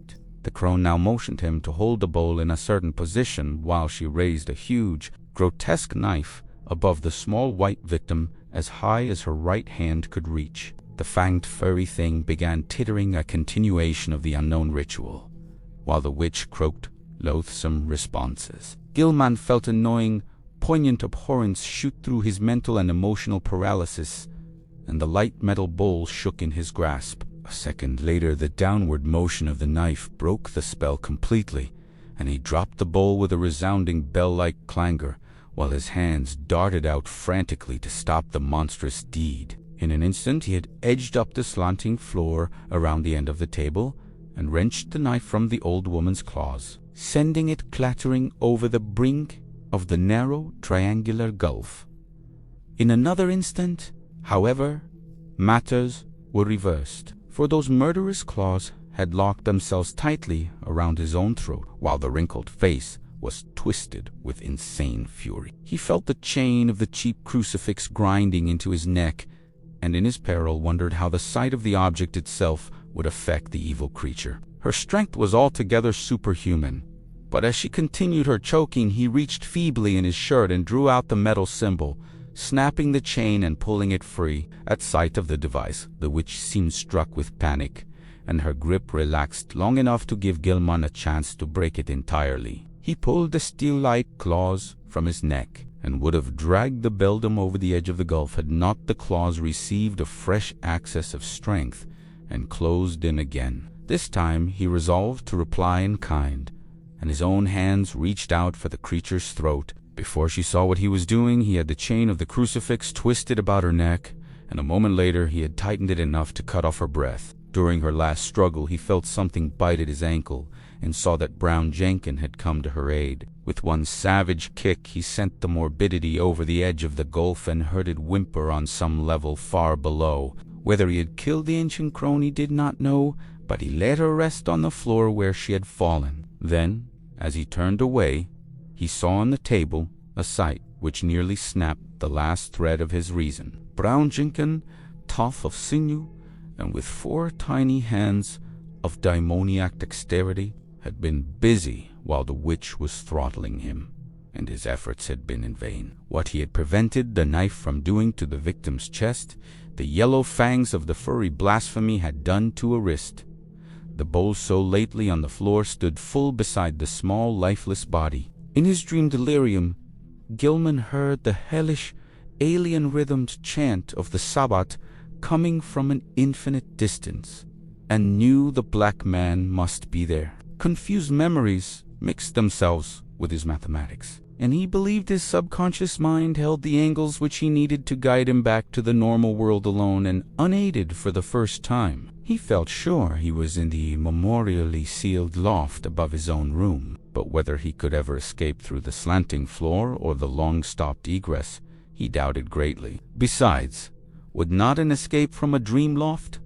The crone now motioned him to hold the bowl in a certain position while she raised a huge, grotesque knife above the small white victim as high as her right hand could reach. the fanged furry thing began tittering a continuation of the unknown ritual, while the witch croaked loathsome responses. Gilman felt a gnawing, poignant abhorrence shoot through his mental and emotional paralysis, and the light metal bowl shook in his grasp. A second later, the downward motion of the knife broke the spell completely, and he dropped the bowl with a resounding bell-like clangor, while his hands darted out frantically to stop the monstrous deed. In an instant he had edged up the slanting floor around the end of the table and wrenched the knife from the old woman's claws, sending it clattering over the brink of the narrow triangular gulf. In another instant, however, matters were reversed, for those murderous claws had locked themselves tightly around his own throat, while the wrinkled face was twisted with insane fury. He felt the chain of the cheap crucifix grinding into his neck, and in his peril wondered how the sight of the object itself would affect the evil creature. Her strength was altogether superhuman, but as she continued her choking, he reached feebly in his shirt and drew out the metal symbol, snapping the chain and pulling it free. At sight of the device, the witch seemed struck with panic, and her grip relaxed long enough to give Gilman a chance to break it entirely. He pulled the steel-like claws from his neck and would have dragged the beldam over the edge of the gulf had not the claws received a fresh access of strength and closed in again. This time he resolved to reply in kind, and his own hands reached out for the creature's throat. Before she saw what he was doing, he had the chain of the crucifix twisted about her neck, and a moment later he had tightened it enough to cut off her breath. During her last struggle, he felt something bite at his ankle and saw that Brown Jenkin had come to her aid. With one savage kick, he sent the morbidity over the edge of the gulf and heard it whimper on some level far below. Whether he had killed the ancient crone he did not know, but he let her rest on the floor where she had fallen. Then, as he turned away, he saw on the table a sight which nearly snapped the last thread of his reason. Brown Jenkin, tough of sinew, and with 4 tiny hands of demoniac dexterity, had been busy while the witch was throttling him, and his efforts had been in vain. What he had prevented the knife from doing to the victim's chest, the yellow fangs of the furry blasphemy had done to a wrist. The bowl so lately on the floor stood full beside the small, lifeless body. In his dream delirium, Gilman heard the hellish, alien-rhythmed chant of the Sabbat coming from an infinite distance, and knew the black man must be there. Confused memories mixed themselves with his mathematics, and he believed his subconscious mind held the angles which he needed to guide him back to the normal world alone and unaided for the first time. He felt sure he was in the memorially sealed loft above his own room, but whether he could ever escape through the slanting floor or the long-stopped egress, he doubted greatly. Besides, would not an escape from a dream loft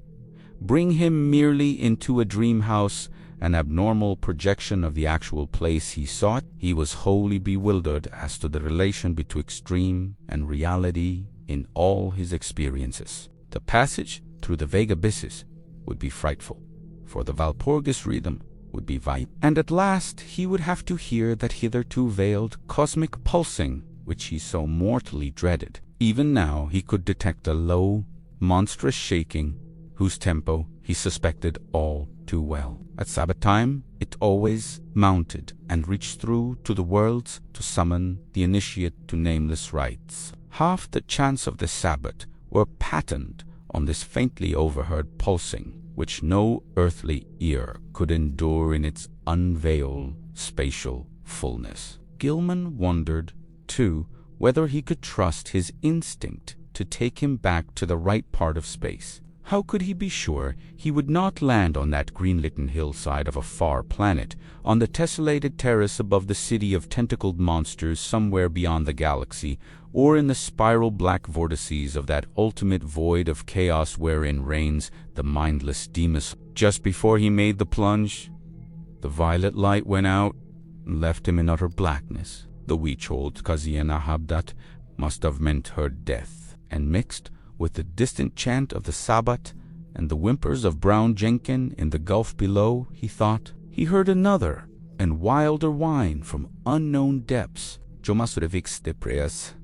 bring him merely into a dream house, an abnormal projection of the actual place he sought? He was wholly bewildered as to the relation betwixt dream and reality in all his experiences. The passage through the vague abysses would be frightful, for the Walpurgis rhythm would be vital, and at last he would have to hear that hitherto veiled cosmic pulsing which he so mortally dreaded. Even now he could detect a low, monstrous shaking, whose tempo he suspected all too well. At Sabbath time it always mounted and reached through to the worlds to summon the initiate to nameless rites. Half the chants of the Sabbath were patterned on this faintly overheard pulsing, which no earthly ear could endure in its unveiled spatial fullness. Gilman wondered, too, whether he could trust his instinct to take him back to the right part of space. How could he be sure he would not land on that green-litten hillside of a far planet, on the tessellated terrace above the city of tentacled monsters somewhere beyond the galaxy, or in the spiral black vortices of that ultimate void of chaos wherein reigns the mindless Demas? Just before he made the plunge, the violet light went out and left him in utter blackness. The witch-old Kaziana Habdat must have meant her death, and mixed with the distant chant of the Sabbat and the whimpers of Brown Jenkin in the gulf below, he thought, he heard another and wilder whine from unknown depths. Jomasrevix de preas.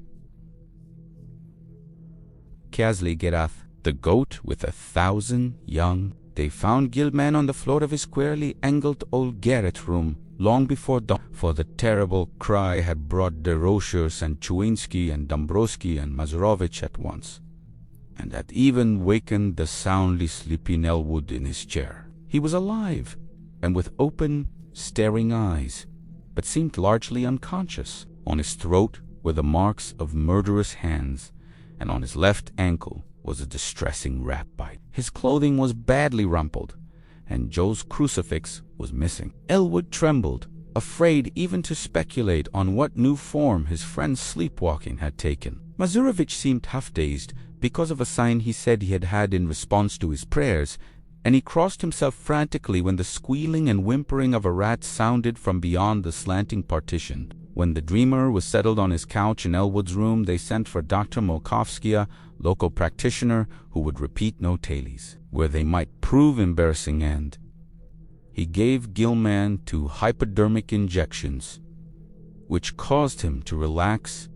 Kiasli gerath the goat with 1,000 young. They found Gilman on the floor of his queerly angled old garret room long before dawn, for the terrible cry had brought Desrochers and Chewinski and Dombrowski and Mazurovich at once, and had even wakened the soundly sleeping Elwood in his chair. He was alive, and with open, staring eyes, but seemed largely unconscious. On his throat were the marks of murderous hands, and on his left ankle was a distressing rat bite. His clothing was badly rumpled, and Joe's crucifix was missing. Elwood trembled, afraid even to speculate on what new form his friend's sleepwalking had taken. Mazurovich seemed half-dazed because of a sign he said he had had in response to his prayers, and he crossed himself frantically when the squealing and whimpering of a rat sounded from beyond the slanting partition. When the dreamer was settled on his couch in Elwood's room, they sent for Dr. Molkovsky, local practitioner who would repeat no tales, where they might prove embarrassing, and he gave Gilman 2 hypodermic injections, which caused him to relax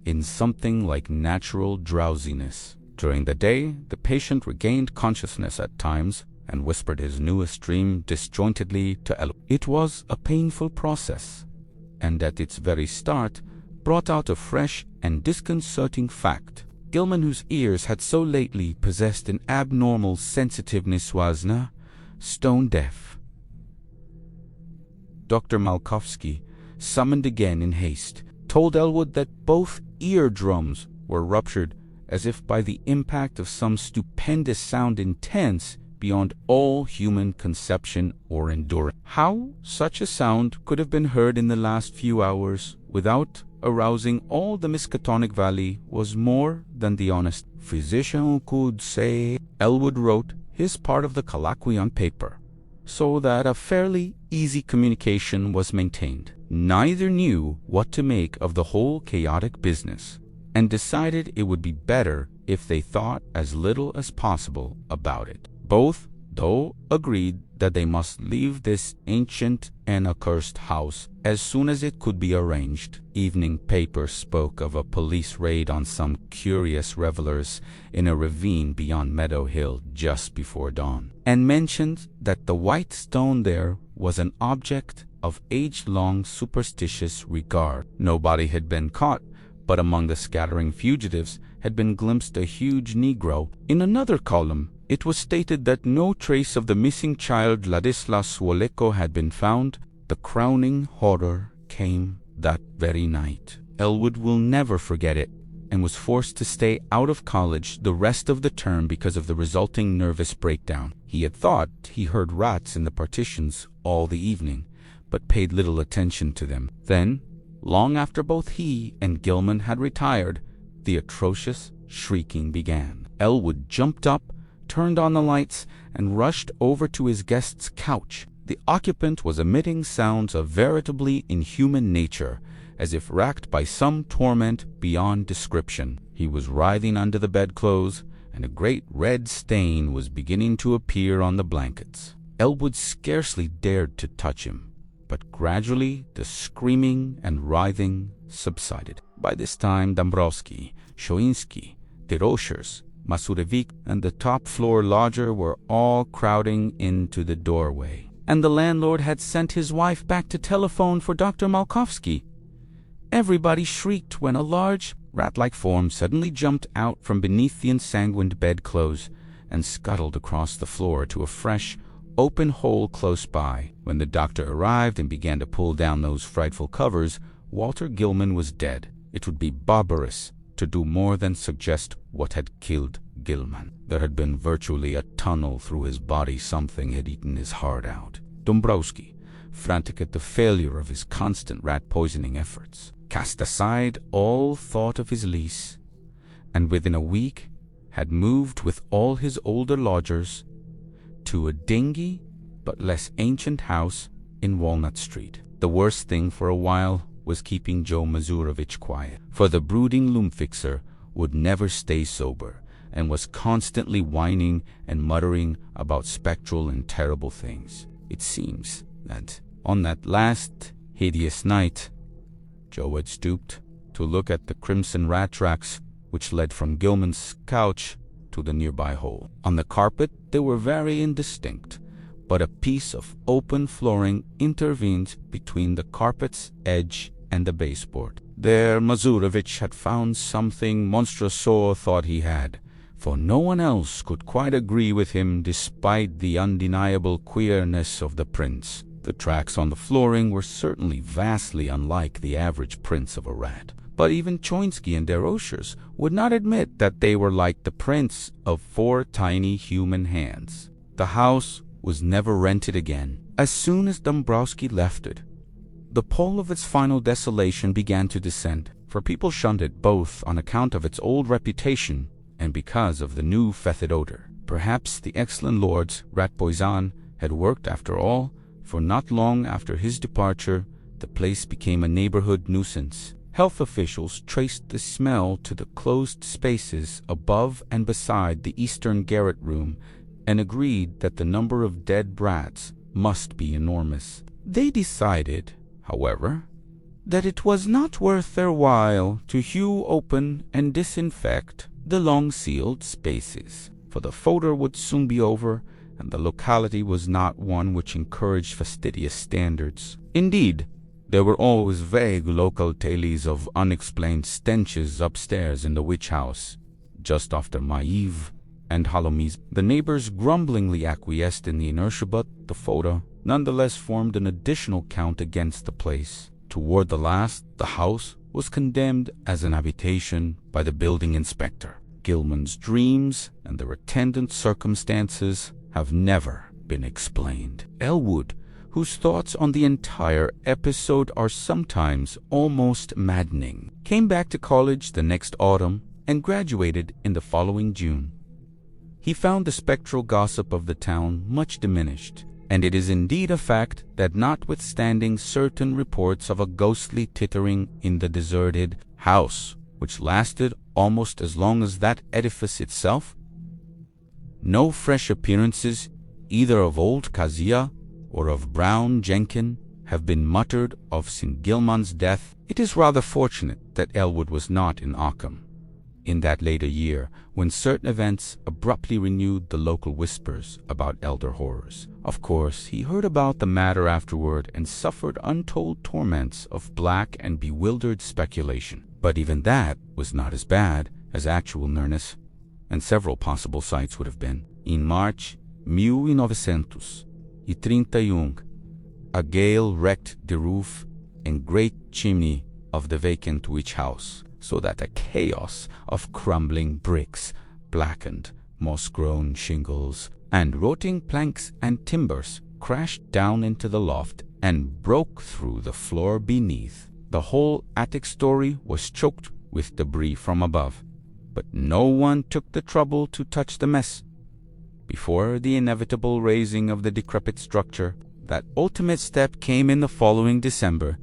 in something like natural drowsiness. During the day, the patient regained consciousness at times and whispered his newest dream disjointedly to Elwood. It was a painful process, and at its very start brought out a fresh and disconcerting fact. Gilman, whose ears had so lately possessed an abnormal sensitiveness, was now stone deaf. Dr. Malkovsky, summoned again in haste, told Elwood that both eardrums were ruptured as if by the impact of some stupendous sound intense beyond all human conception or endurance. How such a sound could have been heard in the last few hours without arousing all the Miskatonic Valley was more than the honest physician could say. Elwood wrote his part of the colloquy on paper, so that a fairly easy communication was maintained. Neither knew what to make of the whole chaotic business, and decided it would be better if they thought as little as possible about it. Both, though, agreed that they must leave this ancient and accursed house as soon as it could be arranged. Evening papers spoke of a police raid on some curious revelers in a ravine beyond Meadow Hill just before dawn, and mentioned that the white stone there was an object of age-long superstitious regard. Nobody had been caught, but among the scattering fugitives had been glimpsed a huge Negro. In another column, it was stated that no trace of the missing child Ladislas Woleko had been found. The crowning horror came that very night. Elwood will never forget it, and was forced to stay out of college the rest of the term because of the resulting nervous breakdown. He had thought he heard rats in the partitions all the evening, but paid little attention to them. Then, long after both he and Gilman had retired, the atrocious shrieking began. Elwood jumped up, turned on the lights, and rushed over to his guest's couch. The occupant was emitting sounds of veritably inhuman nature, as if racked by some torment beyond description. He was writhing under the bedclothes, and a great red stain was beginning to appear on the blankets. Elwood scarcely dared to touch him, but gradually the screaming and writhing subsided. By this time, Dombrowski, Chewinski, Desrochers, Mazurovic, and the top-floor lodger were all crowding into the doorway, and the landlord had sent his wife back to telephone for Dr. Malkovsky. Everybody shrieked when a large, rat-like form suddenly jumped out from beneath the ensanguined bedclothes and scuttled across the floor to a fresh, open hole close by. When the doctor arrived and began to pull down those frightful covers, Walter Gilman was dead. It would be barbarous to do more than suggest what had killed Gilman. There had been virtually a tunnel through his body. Something had eaten his heart out. Dombrowski, frantic at the failure of his constant rat-poisoning efforts, cast aside all thought of his lease, and within a week had moved with all his older lodgers to a dingy but less ancient house in Walnut Street. The worst thing for a while was keeping Joe Mazurovich quiet, for the brooding loom-fixer would never stay sober, and was constantly whining and muttering about spectral and terrible things. It seems that on that last hideous night, Joe had stooped to look at the crimson rat tracks which led from Gilman's couch to the nearby hole. On the carpet, they were very indistinct, but a piece of open flooring intervened between the carpet's edge and the baseboard. There Mazurovich had found something Monstruoso thought he had, for no one else could quite agree with him despite the undeniable queerness of the prints. The tracks on the flooring were certainly vastly unlike the average prints of a rat, but even Choinsky and Desrochers would not admit that they were like the prints of 4 tiny human hands. The house was never rented again. As soon as Dombrowski left it, the pole of its final desolation began to descend, for people shunned it both on account of its old reputation and because of the new fetid odor. Perhaps the excellent lord's rat poison had worked after all, for not long after his departure, the place became a neighborhood nuisance. Health officials traced the smell to the closed spaces above and beside the eastern garret room and agreed that the number of dead rats must be enormous. They decided, however, that it was not worth their while to hew open and disinfect the long-sealed spaces, for the fodor would soon be over, and the locality was not one which encouraged fastidious standards. Indeed, there were always vague local tales of unexplained stenches upstairs in the witch house, just after Maiv and Hallowmees. The neighbors grumblingly acquiesced in the inertia, but the fodor nonetheless formed an additional count against the place. Toward the last, the house was condemned as an habitation by the building inspector. Gilman's dreams and their attendant circumstances have never been explained. Elwood, whose thoughts on the entire episode are sometimes almost maddening, came back to college the next autumn and graduated in the following June. He found the spectral gossip of the town much diminished, and it is indeed a fact that notwithstanding certain reports of a ghostly tittering in the deserted house, which lasted almost as long as that edifice itself, no fresh appearances either of old Kazia or of Brown Jenkin have been muttered of since Gilman's death. It is rather fortunate that Elwood was not in Occam in that later year, when certain events abruptly renewed the local whispers about elder horrors. Of course, he heard about the matter afterward and suffered untold torments of black and bewildered speculation. But even that was not as bad as actual nearness, and several possible sites would have been. In March 1931, a gale wrecked the roof and great chimney of the vacant witch house, so that a chaos of crumbling bricks, blackened, moss-grown shingles, and rotting planks and timbers crashed down into the loft and broke through the floor beneath. The whole attic story was choked with debris from above, but no one took the trouble to touch the mess. Before the inevitable raising of the decrepit structure, that ultimate step came in the following December,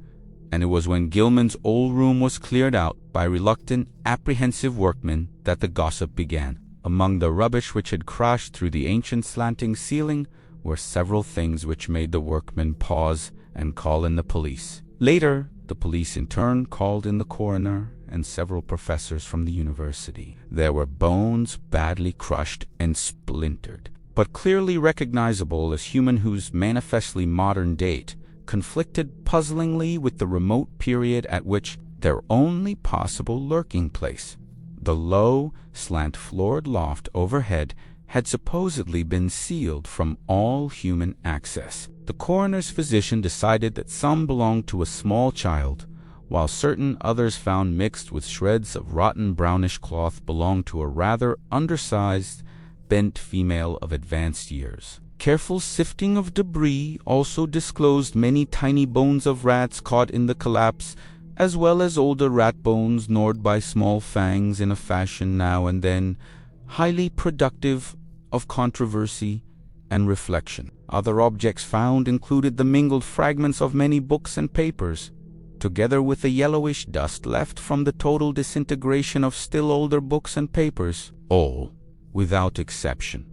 and it was when Gilman's old room was cleared out by reluctant, apprehensive workmen that the gossip began. Among the rubbish which had crashed through the ancient slanting ceiling were several things which made the workmen pause and call in the police. Later, the police in turn called in the coroner and several professors from the university. There were bones badly crushed and splintered, but clearly recognizable as human, whose manifestly modern date conflicted puzzlingly with the remote period at which their only possible lurking place, the low, slant-floored loft overhead, had supposedly been sealed from all human access. The coroner's physician decided that some belonged to a small child, while certain others found mixed with shreds of rotten brownish cloth belonged to a rather undersized, bent female of advanced years. Careful sifting of debris also disclosed many tiny bones of rats caught in the collapse, as well as older rat bones gnawed by small fangs in a fashion now and then highly productive of controversy and reflection. Other objects found included the mingled fragments of many books and papers, together with the yellowish dust left from the total disintegration of still older books and papers. All, without exception,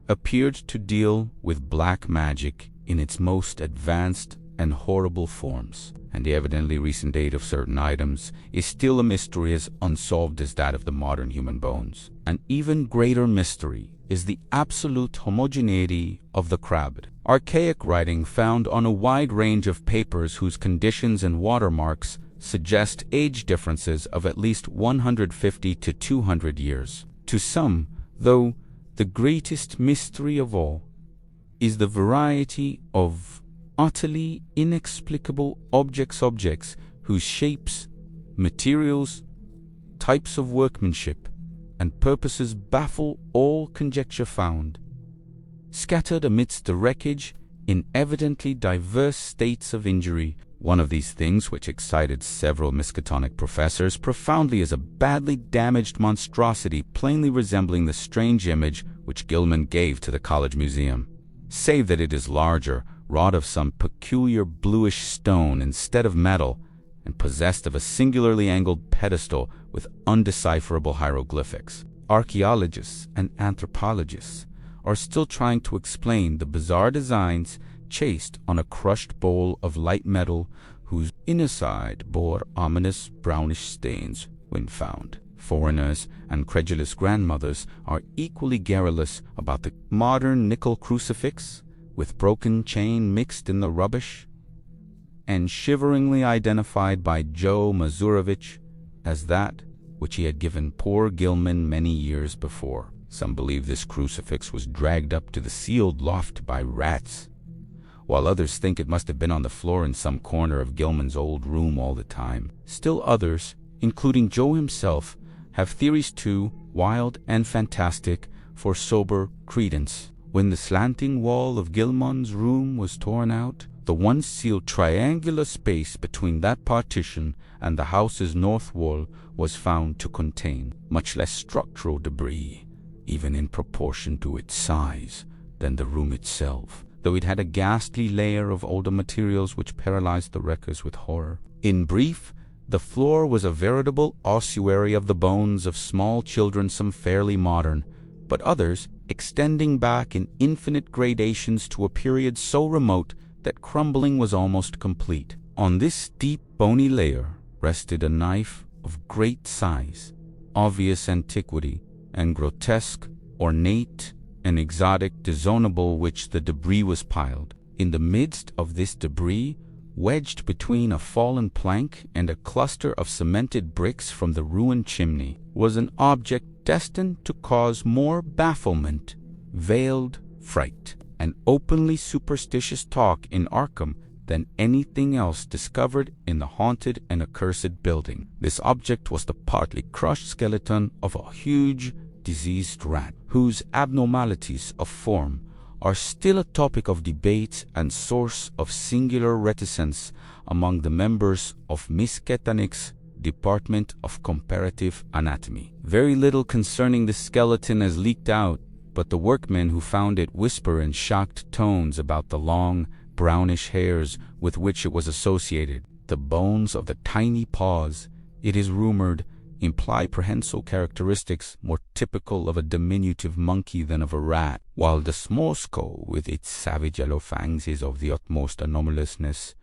appeared to deal with black magic in its most advanced and horrible forms, and the evidently recent date of certain items is still a mystery as unsolved as that of the modern human bones. An even greater mystery is the absolute homogeneity of the crabbed. Archaic writing found on a wide range of papers whose conditions and watermarks suggest age differences of at least 150 to 200 years. To some, though, the greatest mystery of all is the variety of utterly inexplicable objects whose shapes, materials, types of workmanship, and purposes baffle all conjecture found. Scattered amidst the wreckage in evidently diverse states of injury, one of these things which excited several Miskatonic professors profoundly is a badly damaged monstrosity plainly resembling the strange image which Gilman gave to the college museum, save that it is larger, wrought of some peculiar bluish stone instead of metal, and possessed of a singularly angled pedestal with undecipherable hieroglyphics. Archaeologists and anthropologists are still trying to explain the bizarre designs chased on a crushed bowl of light metal whose inner side bore ominous brownish stains when found. Foreigners and credulous grandmothers are equally garrulous about the modern nickel crucifix with broken chain mixed in the rubbish, and shiveringly identified by Joe Mazurovich as that which he had given poor Gilman many years before. Some believe this crucifix was dragged up to the sealed loft by rats, while others think it must have been on the floor in some corner of Gilman's old room all the time. Still others, including Joe himself, have theories too wild and fantastic for sober credence. When the slanting wall of Gilman's room was torn out, the once sealed triangular space between that partition and the house's north wall was found to contain much less structural debris, even in proportion to its size, than the room itself, though it had a ghastly layer of older materials which paralyzed the wreckers with horror. In brief, the floor was a veritable ossuary of the bones of small children, some fairly modern, but others extending back in infinite gradations to a period so remote that crumbling was almost complete. On this deep bony layer rested a knife of great size, obvious antiquity, and grotesque, ornate, and exotic disownable which the debris was piled. In the midst of this debris, wedged between a fallen plank and a cluster of cemented bricks from the ruined chimney, was an object destined to cause more bafflement, veiled fright, and openly superstitious talk in Arkham than anything else discovered in the haunted and accursed building. This object was the partly crushed skeleton of a huge, diseased rat, whose abnormalities of form are still a topic of debate and source of singular reticence among the members of Miskatonic's Department of Comparative Anatomy. Very little concerning the skeleton has leaked out, but the workmen who found it whisper in shocked tones about the long, brownish hairs with which it was associated. The bones of the tiny paws, it is rumored, imply prehensile characteristics more typical of a diminutive monkey than of a rat, while the small skull with its savage yellow fangs is of the utmost anomalousness,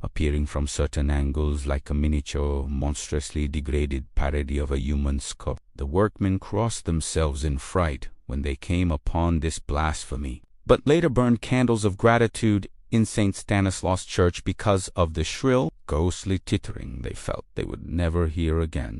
appearing from certain angles like a miniature, monstrously degraded parody of a human skull. The workmen crossed themselves in fright when they came upon this blasphemy, but later burned candles of gratitude in St. Stanislaus Church because of the shrill, ghostly tittering they felt they would never hear again.